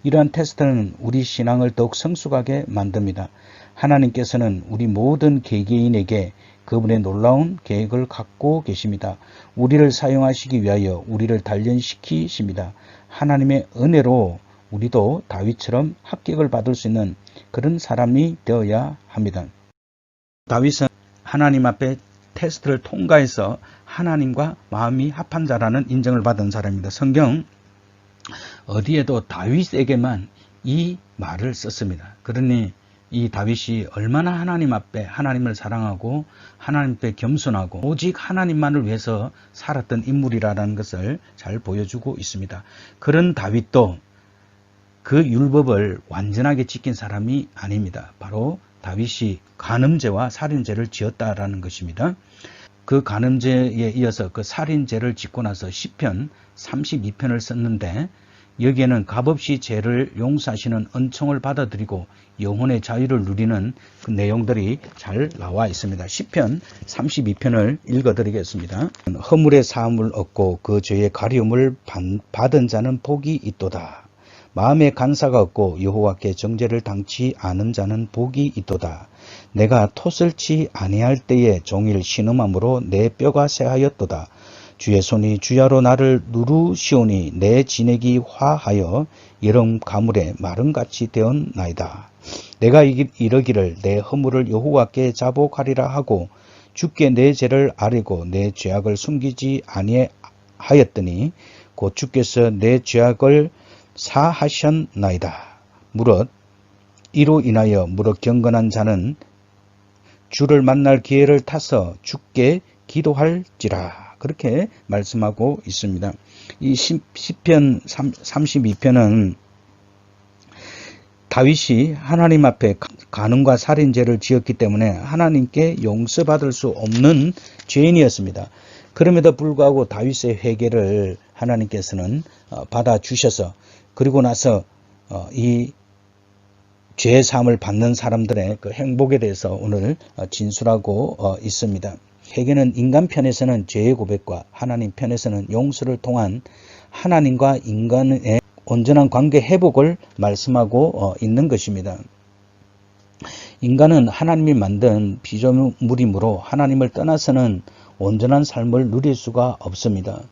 이러한 테스트는 우리 신앙을 더욱 성숙하게 만듭니다. 하나님께서는 우리 모든 개개인에게 그분의 놀라운 계획을 갖고 계십니다. 우리를 사용하시기 위하여 우리를 단련시키십니다. 하나님의 은혜로 우리도 다윗처럼 합격을 받을 수 있는 그런 사람이 되어야 합니다. 다윗은 하나님 앞에 테스트를 통과해서 하나님과 마음이 합한 자라는 인정을 받은 사람입니다. 성경 어디에도 다윗에게만 이 말을 썼습니다. 그러니 이 다윗이 얼마나 하나님 앞에 하나님을 사랑하고 하나님 앞에 겸손하고 오직 하나님만을 위해서 살았던 인물이라는 것을 잘 보여주고 있습니다. 그런 다윗도 그 율법을 완전하게 지킨 사람이 아닙니다. 바로 다윗이 간음죄와 살인죄를 지었다라는 것입니다. 그 간음죄에 이어서 그 살인죄를 짓고 나서 시편 32편을 썼는데 여기에는 값없이 죄를 용서하시는 은총을 받아들이고 영혼의 자유를 누리는 그 내용들이 잘 나와 있습니다. 시편 32편을 읽어드리겠습니다. 허물의 사함을 얻고 그 죄의 가리움을 받은 자는 복이 있도다. 마음에 간사가 없고 여호와께 정죄를 당치 않은 자는 복이 있도다. 내가 토설치 아니할 때에 종일 신음함으로 내 뼈가 새하였도다. 주의 손이 주야로 나를 누르시오니 내 진액이 화하여 여름 가물에 마름같이 되었나이다. 내가 이르기를 내 허물을 여호와께 자복하리라 하고 주께 내 죄를 아뢰고 내 죄악을 숨기지 아니하였더니 곧 주께서 내 죄악을 사하셨나이다. 무릇 이로 인하여 무릇 경건한 자는 주를 만날 기회를 타서 주께 기도할지라. 그렇게 말씀하고 있습니다. 이 시편 32편은 다윗이 하나님 앞에 간음과 살인죄를 지었기 때문에 하나님께 용서받을 수 없는 죄인이었습니다. 그럼에도 불구하고 다윗의 회개를 하나님께서는 받아주셔서 그리고 나서 이 죄의 사함을 받는 사람들의 그 행복에 대해서 오늘 진술하고 있습니다. 회개는 인간 편에서는 죄의 고백과 하나님 편에서는 용서를 통한 하나님과 인간의 온전한 관계 회복을 말씀하고 있는 것입니다. 인간은 하나님이 만든 피조물이므로 하나님을 떠나서는 온전한 삶을 누릴 수가 없습니다.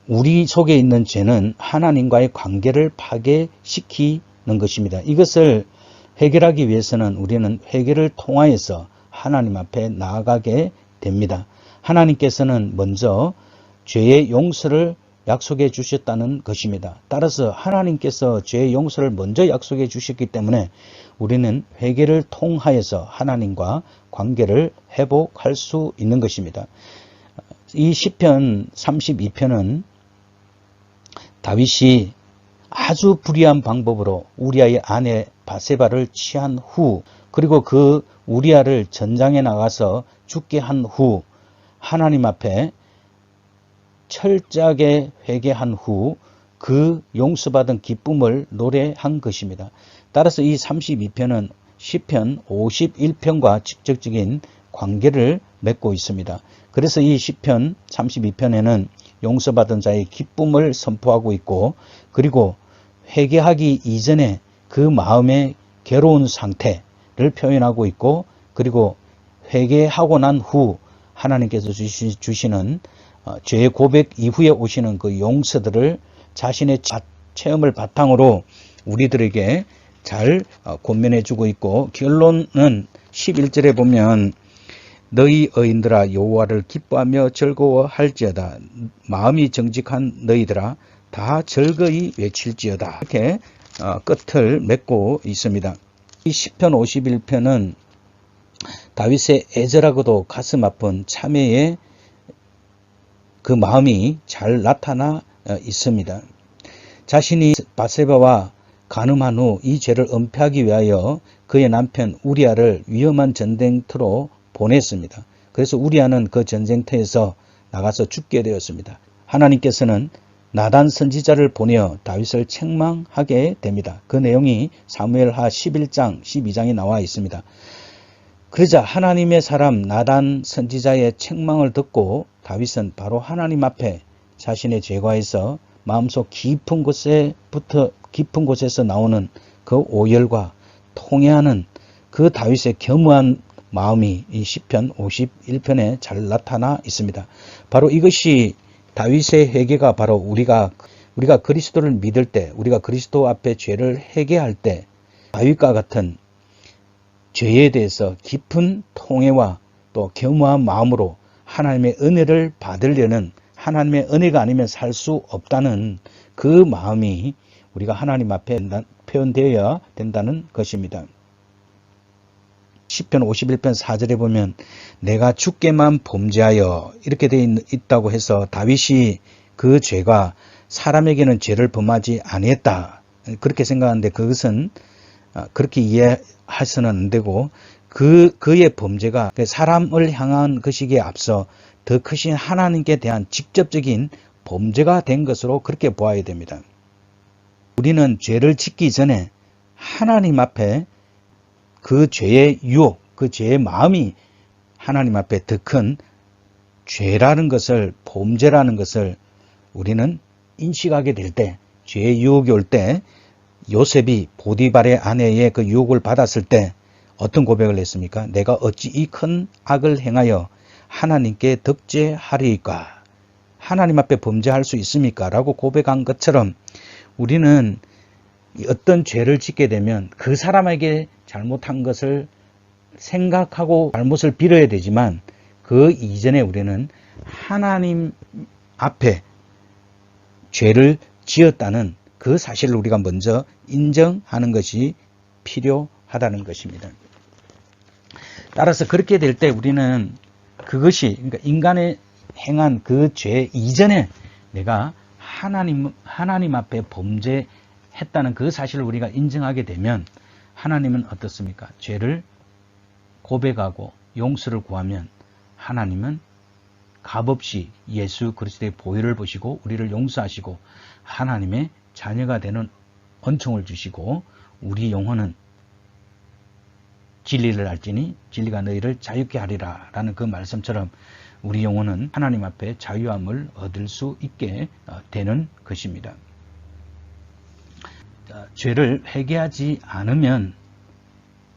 우리 속에 있는 죄는 하나님과의 관계를 파괴시키는 것입니다. 이것을 해결하기 위해서는 우리는 회개를 통하여서 하나님 앞에 나아가게 됩니다. 하나님께서는 먼저 죄의 용서를 약속해 주셨다는 것입니다. 따라서 하나님께서 죄의 용서를 먼저 약속해 주셨기 때문에 우리는 회개를 통하여서 하나님과 관계를 회복할 수 있는 것입니다. 이 시편 32편은 다윗이 아주 불의한 방법으로 우리아의 아내 바세바를 취한 후 그리고 그 우리아를 전장에 나가서 죽게 한 후 하나님 앞에 철저하게 회개한 후 그 용서받은 기쁨을 노래한 것입니다. 따라서 이 32편은 시편 51편과 직접적인 관계를 맺고 있습니다. 그래서 이 시편 32편에는 용서받은 자의 기쁨을 선포하고 있고, 그리고 회개하기 이전에 그 마음의 괴로운 상태를 표현하고 있고, 그리고 회개하고 난 후 하나님께서 주시는 죄의 고백 이후에 오시는 그 용서들을 자신의 체험을 바탕으로 우리들에게 잘 권면해 주고 있고, 결론은 11절에 보면 너희 의인들아 여호와를 기뻐하며 즐거워할지어다. 마음이 정직한 너희들아 다 즐거이 외칠지어다. 이렇게 끝을 맺고 있습니다. 이 시편 51편은 다윗의 애절하고도 가슴 아픈 참회의 그 마음이 잘 나타나 있습니다. 자신이 밧세바와 간음한 후 이 죄를 은폐하기 위하여 그의 남편 우리아를 위험한 전쟁터로 보냈습니다. 그래서 우리아는 그 전쟁터에서 나가서 죽게 되었습니다. 하나님께서는 나단 선지자를 보내어 다윗을 책망하게 됩니다. 그 내용이 사무엘하 11장, 12장에 나와 있습니다. 그러자 하나님의 사람 나단 선지자의 책망을 듣고 다윗은 바로 하나님 앞에 자신의 죄과에서 마음속 깊은 곳에서 나오는 그 오열과 통회하는 그 다윗의 겸허한 마음이 이 시편 51편에 잘 나타나 있습니다. 바로 이것이 다윗의 회개가 바로 우리가 그리스도를 믿을 때, 우리가 그리스도 앞에 죄를 회개할 때 다윗과 같은 죄에 대해서 깊은 통회와 또 겸허한 마음으로 하나님의 은혜를 받으려는, 하나님의 은혜가 아니면 살 수 없다는 그 마음이 우리가 하나님 앞에 표현되어야 된다는 것입니다. 시편 51편 4절에 보면 내가 주께만 범죄하여 이렇게 되어 있다고 해서 다윗이 그 죄가 사람에게는 죄를 범하지 아니했다 그렇게 생각하는데, 그것은 그렇게 이해해서는 안 되고, 그의 범죄가 사람을 향한 것이기에 앞서 더 크신 하나님께 대한 직접적인 범죄가 된 것으로 그렇게 보아야 됩니다. 우리는 죄를 짓기 전에 하나님 앞에 그 죄의 유혹, 그 죄의 마음이 하나님 앞에 더 큰 죄라는 것을, 범죄라는 것을 우리는 인식하게 될 때, 죄의 유혹이 올 때, 요셉이 보디발의 아내의 그 유혹을 받았을 때 어떤 고백을 했습니까? 내가 어찌 이 큰 악을 행하여 하나님께 덕죄하리이까? 하나님 앞에 범죄할 수 있습니까? 라고 고백한 것처럼 우리는 어떤 죄를 짓게 되면 그 사람에게 잘못한 것을 생각하고 잘못을 빌어야 되지만, 그 이전에 우리는 하나님 앞에 죄를 지었다는 그 사실을 우리가 먼저 인정하는 것이 필요하다는 것입니다. 따라서 그렇게 될 때 우리는 그것이, 그러니까 인간의 행한 그 죄 이전에 내가 하나님 앞에 범죄했다는 그 사실을 우리가 인정하게 되면, 하나님은 어떻습니까? 죄를 고백하고 용서를 구하면 하나님은 값없이 예수 그리스도의 보혈을 보시고 우리를 용서하시고 하나님의 자녀가 되는恩寵을 주시고, 우리 영혼은 진리를 알지니 진리가 너희를 자유케 하리라 라는 그 말씀처럼 우리 영혼은 하나님 앞에 자유함을 얻을 수 있게 되는 것입니다. 죄를 회개하지 않으면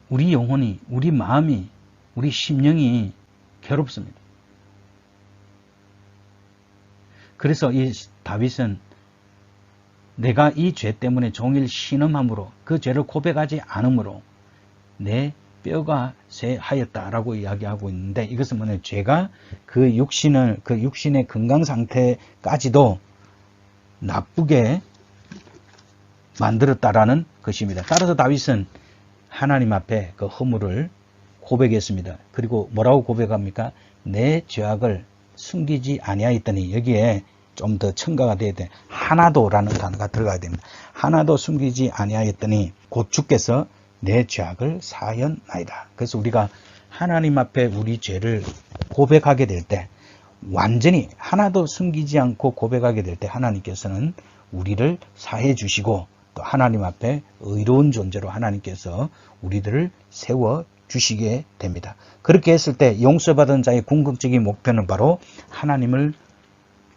우리 영혼이, 우리 마음이, 우리 심령이 괴롭습니다. 그래서 이 다윗은 내가 이 죄 때문에 종일 신음함으로, 그 죄를 고백하지 않으므로 내 뼈가 쇠하였다라고 이야기하고 있는데, 이것은 뭐냐, 죄가 그 육신의 건강 상태까지도 나쁘게 만들었다라는 것입니다. 따라서 다윗은 하나님 앞에 그 허물을 고백했습니다. 그리고 뭐라고 고백합니까? 내 죄악을 숨기지 아니하였더니, 여기에 좀 더 첨가가 돼야 돼. 하나도라는 단어가 들어가야 됩니다. 하나도 숨기지 아니하였더니 곧 주께서 내 죄악을 사하였나이다. 그래서 우리가 하나님 앞에 우리 죄를 고백하게 될 때, 완전히 하나도 숨기지 않고 고백하게 될 때 하나님께서는 우리를 사해 주시고 또 하나님 앞에 의로운 존재로 하나님께서 우리들을 세워 주시게 됩니다. 그렇게 했을 때 용서받은 자의 궁극적인 목표는 바로 하나님을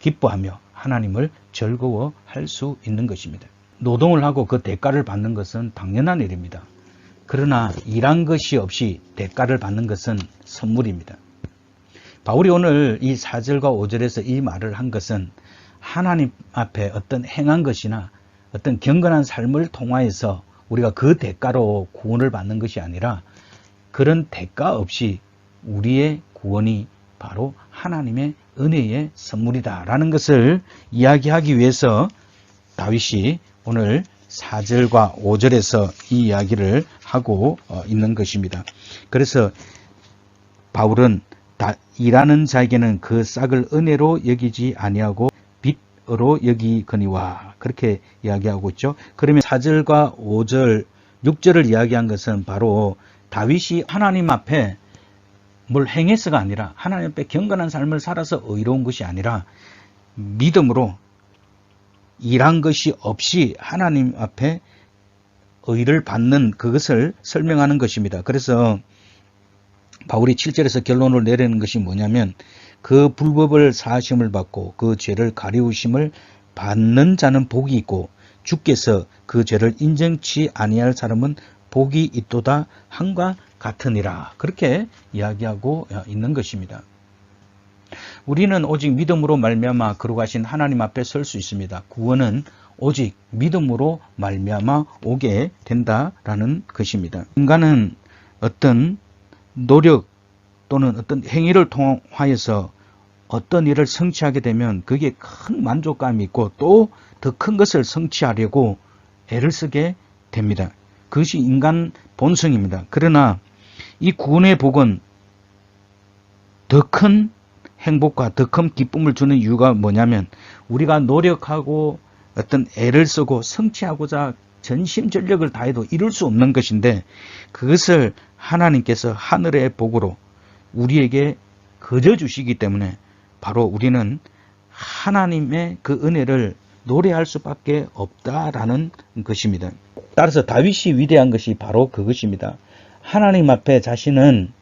기뻐하며 하나님을 즐거워할 수 있는 것입니다. 노동을 하고 그 대가를 받는 것은 당연한 일입니다. 그러나 일한 것이 없이 대가를 받는 것은 선물입니다. 바울이 오늘 이 4절과 5절에서 이 말을 한 것은 하나님 앞에 어떤 행한 것이나 어떤 경건한 삶을 통하여서 우리가 그 대가로 구원을 받는 것이 아니라 그런 대가 없이 우리의 구원이 바로 하나님의 은혜의 선물이다라는 것을 이야기하기 위해서 다윗이 오늘 4절과 5절에서 이 이야기를 하고 있는 것입니다. 그래서 바울은 일하는 자에게는 그 싹을 은혜로 여기지 아니하고 빚으로 여기거니와 그렇게 이야기하고 있죠. 그러면 4절과 5절, 6절을 이야기한 것은 바로 다윗이 하나님 앞에 뭘 행해서가 아니라 하나님 앞에 경건한 삶을 살아서 의로운 것이 아니라 믿음으로 일한 것이 없이 하나님 앞에 의를 받는 그것을 설명하는 것입니다. 그래서 바울이 7절에서 결론을 내리는 것이 뭐냐면 그 불법을 사하심을 받고 그 죄를 가리우심을 받는 자는 복이 있고 주께서 그 죄를 인정치 아니할 사람은 복이 있도다 함과 같으니라. 그렇게 이야기하고 있는 것입니다. 우리는 오직 믿음으로 말미암아 거룩하신 하나님 앞에 설 수 있습니다. 구원은 오직 믿음으로 말미암아 오게 된다라는 것입니다. 인간은 어떤 노력 또는 어떤 행위를 통하여서 어떤 일을 성취하게 되면 그게 큰 만족감이 있고 또 더 큰 것을 성취하려고 애를 쓰게 됩니다. 그것이 인간 본성입니다. 그러나 이 구원의 복은 더 큰 행복과 더 큰 기쁨을 주는 이유가 뭐냐면 우리가 노력하고 어떤 애를 쓰고 성취하고자 전심전력을 다해도 이룰 수 없는 것인데 그것을 하나님께서 하늘의 복으로 우리에게 거저 주시기 때문에 바로 우리는 하나님의 그 은혜를 노래할 수밖에 없다라는 것입니다. 따라서 다윗이 위대한 것이 바로 그것입니다. 하나님 앞에 자신은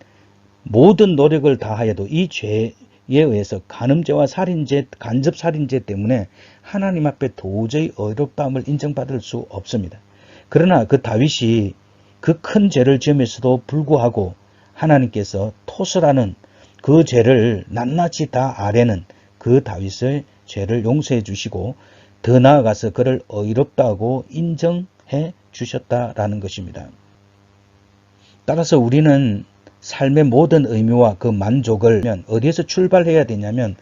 모든 노력을 다하여도 이 죄에 의해서 간음죄와 살인죄, 간접살인죄 때문에 하나님 앞에 도저히 어렵다함을 인정받을 수 없습니다. 그러나 그 다윗이 그 큰 죄를 지으면서도 불구하고 하나님께서 토스라는 그 죄를 낱낱이 다 아뢰는 그 다윗의 죄를 용서해 주시고 더 나아가서 그를 의롭다고 인정해 주셨다라는 것입니다. 따라서 우리는 삶의 모든 의미와 그 만족을 어디에서 출발해야 되냐면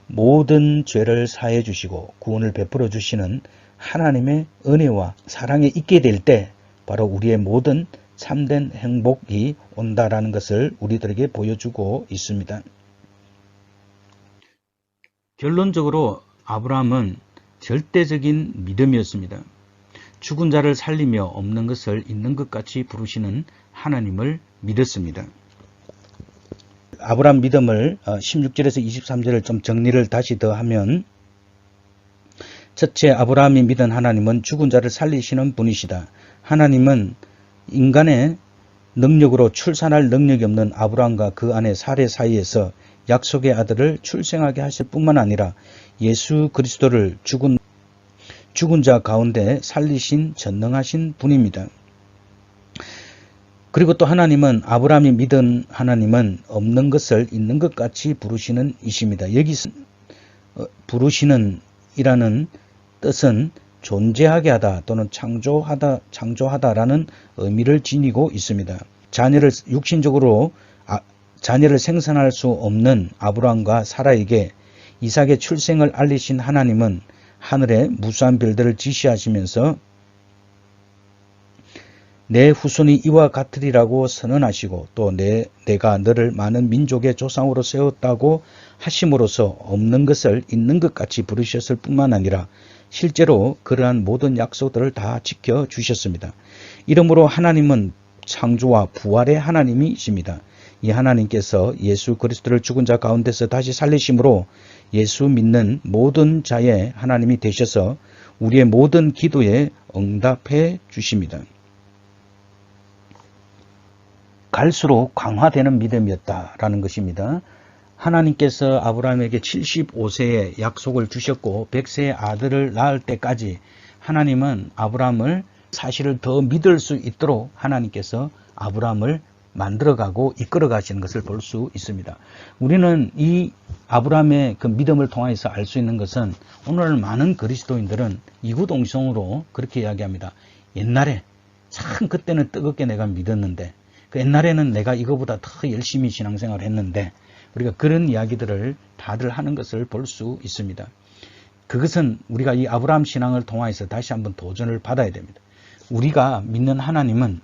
모든 죄를 사해 주시고 구원을 베풀어 주시는 하나님의 은혜와 사랑에 있게 될 때 바로 우리의 모든 참된 행복이 온다라는 것을 우리들에게 보여주고 있습니다. 결론적으로 아브라함은 절대적인 믿음이었습니다. 죽은 자를 살리며 없는 것을 있는 것 같이 부르시는 하나님을 믿었습니다. 아브라함 믿음을 16절에서 23절을 좀 정리를 다시 더 하면 첫째, 아브라함이 믿은 하나님은 죽은 자를 살리시는 분이시다. 하나님은 인간의 능력으로 출산할 능력이 없는 아브라함과 그 아내 사레 사이에서 약속의 아들을 출생하게 하실 뿐만 아니라 예수 그리스도를 죽은 자 가운데 살리신 전능하신 분입니다. 그리고 또 하나님은 아브라함이 믿은 하나님은 없는 것을 있는 것 같이 부르시는 이십니다. 여기서 부르시는 이라는 뜻은 존재하게 하다 또는 창조하다라는 의미를 지니고 있습니다. 자녀를 생산할 수 없는 아브라함과 사라에게 이삭의 출생을 알리신 하나님은 하늘의 무수한 별들을 지시하시면서 내 후손이 이와 같으리라고 선언하시고 또 내가 너를 많은 민족의 조상으로 세웠다고 하심으로써 없는 것을 있는 것 같이 부르셨을 뿐만 아니라 실제로 그러한 모든 약속들을 다 지켜주셨습니다. 이러므로 하나님은 창조와 부활의 하나님이십니다. 이 하나님께서 예수 그리스도를 죽은 자 가운데서 다시 살리심으로 예수 믿는 모든 자의 하나님이 되셔서 우리의 모든 기도에 응답해 주십니다. 갈수록 강화되는 믿음이었다라는 것입니다. 하나님께서 아브라함에게 75세의 약속을 주셨고 100세의 아들을 낳을 때까지 하나님은 아브라함을 사실을 더 믿을 수 있도록 하나님께서 아브라함을 만들어가고 이끌어가시는 것을 볼 수 있습니다. 우리는 이 아브라함의 그 믿음을 통해서 알 수 있는 것은 오늘 많은 그리스도인들은 이구동성으로 그렇게 이야기합니다. 옛날에 참 그때는 뜨겁게 내가 믿었는데 그 옛날에는 내가 이거보다 더 열심히 신앙생활을 했는데 우리가 그런 이야기들을 다들 하는 것을 볼 수 있습니다. 그것은 우리가 이 아브라함 신앙을 통해서 다시 한번 도전을 받아야 됩니다. 우리가 믿는 하나님은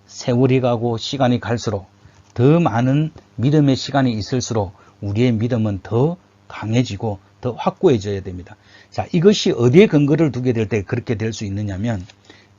세월이 가고 시간이 갈수록 더 많은 믿음의 시간이 있을수록 우리의 믿음은 더 강해지고 더 확고해져야 됩니다. 자, 이것이 어디에 근거를 두게 될 때 그렇게 될 수 있느냐면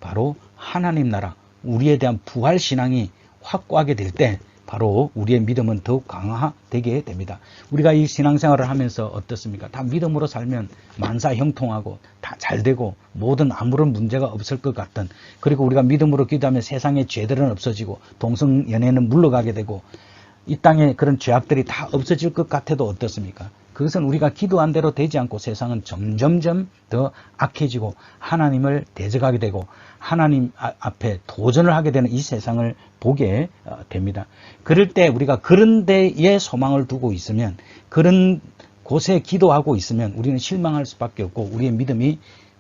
바로 하나님 나라, 우리에 대한 부활 신앙이 확고하게 될 때 바로 우리의 믿음은 더욱 강화되게 됩니다. 우리가 이 신앙생활을 하면서 어떻습니까? 다 믿음으로 살면 만사 형통하고 다 잘되고 모든 아무런 문제가 없을 것 같던, 그리고 우리가 믿음으로 기도하면 세상의 죄들은 없어지고 동성연애는 물러가게 되고 이 땅에 그런 죄악들이 다 없어질 것 같아도 어떻습니까? 그것은 우리가 기도한 대로 되지 않고 세상은 점점점 더 악해지고 하나님을 대적하게 되고 하나님 앞에 도전을 하게 되는 이 세상을 보게 됩니다. 그럴 때 우리가 그런 데에 소망을 두고 있으면, 그런 곳에 기도하고 있으면 우리는 실망할 수밖에 없고 우리의 믿음이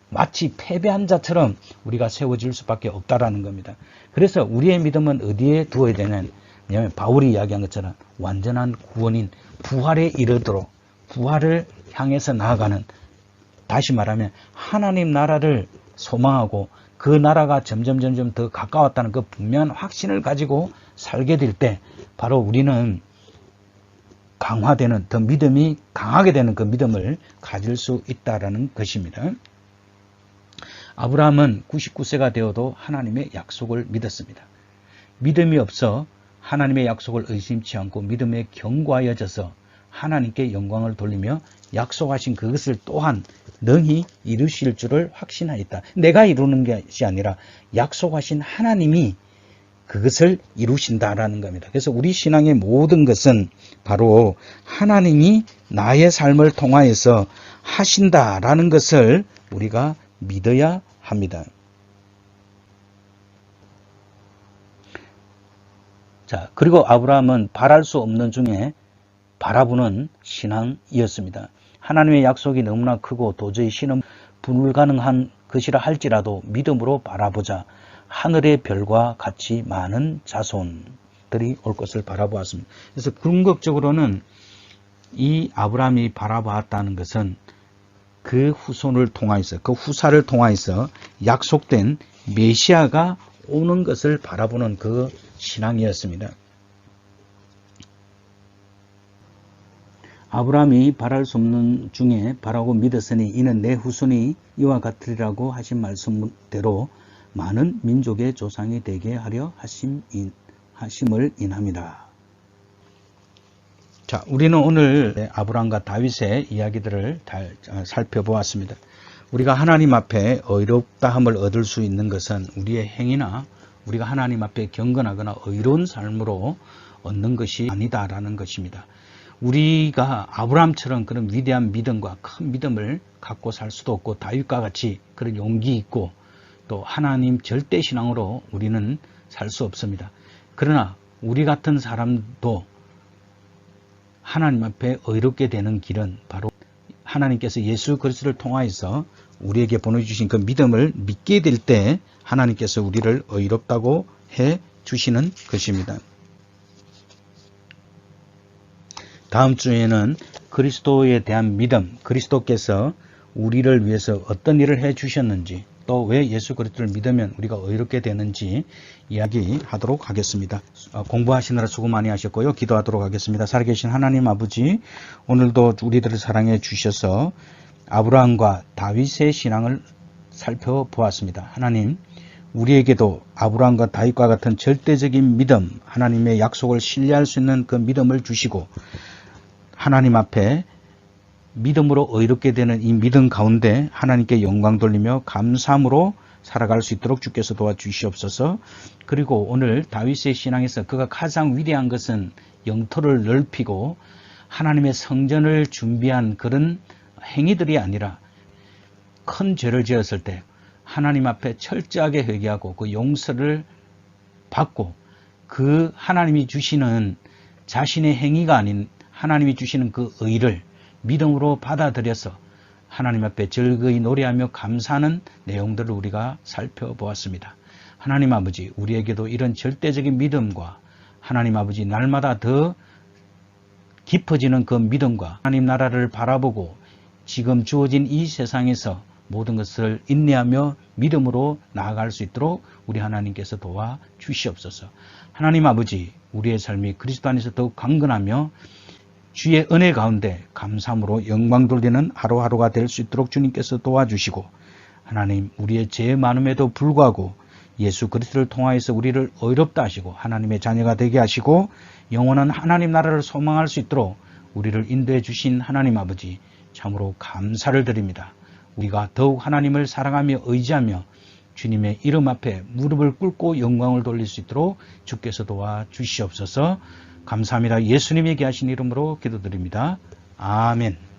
마치 패배한 자처럼 우리가 세워질 수밖에 없다라는 겁니다. 그래서 우리의 믿음은 어디에 두어야 되냐면, 왜냐하면 바울이 이야기한 것처럼 완전한 구원인 부활에 이르도록 부활을 향해서 나아가는, 다시 말하면 하나님 나라를 소망하고 그 나라가 점점 더 가까웠다는 그 분명한 확신을 가지고 살게 될 때 바로 우리는 강화되는, 더 믿음이 강하게 되는 그 믿음을 가질 수 있다라는 것입니다. 아브라함은 99세가 되어도 하나님의 약속을 믿었습니다. 믿음이 없어 하나님의 약속을 의심치 않고 믿음에 견고하여져서 하나님께 영광을 돌리며 약속하신 그것을 또한 능히 이루실 줄을 확신하였다. 내가 이루는 것이 아니라 약속하신 하나님이 그것을 이루신다라는 겁니다. 그래서 우리 신앙의 모든 것은 바로 하나님이 나의 삶을 통하여서 하신다라는 것을 우리가 믿어야 합니다. 자, 그리고 아브라함은 바랄 수 없는 중에 바라보는 신앙이었습니다. 하나님의 약속이 너무나 크고 도저히 실현 불가능한 것이라 할지라도 믿음으로 바라보자. 하늘의 별과 같이 많은 자손들이 올 것을 바라보았습니다. 그래서 궁극적으로는 이 아브라함이 바라보았다는 것은 그 후손을 통하여서, 그 후사를 통하여서 약속된 메시아가 오는 것을 바라보는 그 신앙이었습니다. 아브라함이 바랄 수 없는 중에 바라고 믿었으니 이는 내 후손이 이와 같으리라고 하신 말씀대로 많은 민족의 조상이 되게 하려 하심을 인합니다. 자, 우리는 오늘 아브라함과 다윗의 이야기들을 살펴보았습니다. 우리가 하나님 앞에 의롭다함을 얻을 수 있는 것은 우리의 행위나 우리가 하나님 앞에 경건하거나 의로운 삶으로 얻는 것이 아니다라는 것입니다. 우리가 아브라함처럼 그런 위대한 믿음과 큰 믿음을 갖고 살 수도 없고 다윗과 같이 그런 용기 있고 또 하나님 절대 신앙으로 우리는 살 수 없습니다. 그러나 우리 같은 사람도 하나님 앞에 의롭게 되는 길은 바로 하나님께서 예수 그리스도를 통하여서 우리에게 보내주신 그 믿음을 믿게 될 때 하나님께서 우리를 의롭다고 해 주시는 것입니다. 다음 주에는 그리스도에 대한 믿음, 그리스도께서 우리를 위해서 어떤 일을 해 주셨는지, 또 왜 예수 그리스도를 믿으면 우리가 의롭게 되는지 이야기하도록 하겠습니다. 공부하시느라 수고 많이 하셨고요. 기도하도록 하겠습니다. 살아계신 하나님 아버지, 오늘도 우리들을 사랑해 주셔서 아브라함과 다윗의 신앙을 살펴보았습니다. 하나님, 우리에게도 아브라함과 다윗과 같은 절대적인 믿음, 하나님의 약속을 신뢰할 수 있는 그 믿음을 주시고 하나님 앞에 믿음으로 의롭게 되는 이 믿음 가운데 하나님께 영광 돌리며 감사함으로 살아갈 수 있도록 주께서 도와주시옵소서. 그리고 오늘 다윗의 신앙에서 그가 가장 위대한 것은 영토를 넓히고 하나님의 성전을 준비한 그런 행위들이 아니라 큰 죄를 지었을 때 하나님 앞에 철저하게 회개하고 그 용서를 받고 그 하나님이 주시는 자신의 행위가 아닌 하나님이 주시는 그 의를 믿음으로 받아들여서 하나님 앞에 즐거이 노래하며 감사하는 내용들을 우리가 살펴보았습니다. 하나님 아버지, 우리에게도 이런 절대적인 믿음과 하나님 아버지 날마다 더 깊어지는 그 믿음과 하나님 나라를 바라보고 지금 주어진 이 세상에서 모든 것을 인내하며 믿음으로 나아갈 수 있도록 우리 하나님께서 도와주시옵소서. 하나님 아버지, 우리의 삶이 그리스도 안에서 더욱 강건하며 주의 은혜 가운데 감사함으로 영광 돌리는 하루하루가 될 수 있도록 주님께서 도와주시고 하나님, 우리의 죄 많음에도 불구하고 예수 그리스도를 통하여서 우리를 의롭다 하시고 하나님의 자녀가 되게 하시고 영원한 하나님 나라를 소망할 수 있도록 우리를 인도해 주신 하나님 아버지, 참으로 감사를 드립니다. 우리가 더욱 하나님을 사랑하며 의지하며 주님의 이름 앞에 무릎을 꿇고 영광을 돌릴 수 있도록 주께서 도와주시옵소서. 감사합니다. 예수님에게 하신 이름으로 기도드립니다. 아멘.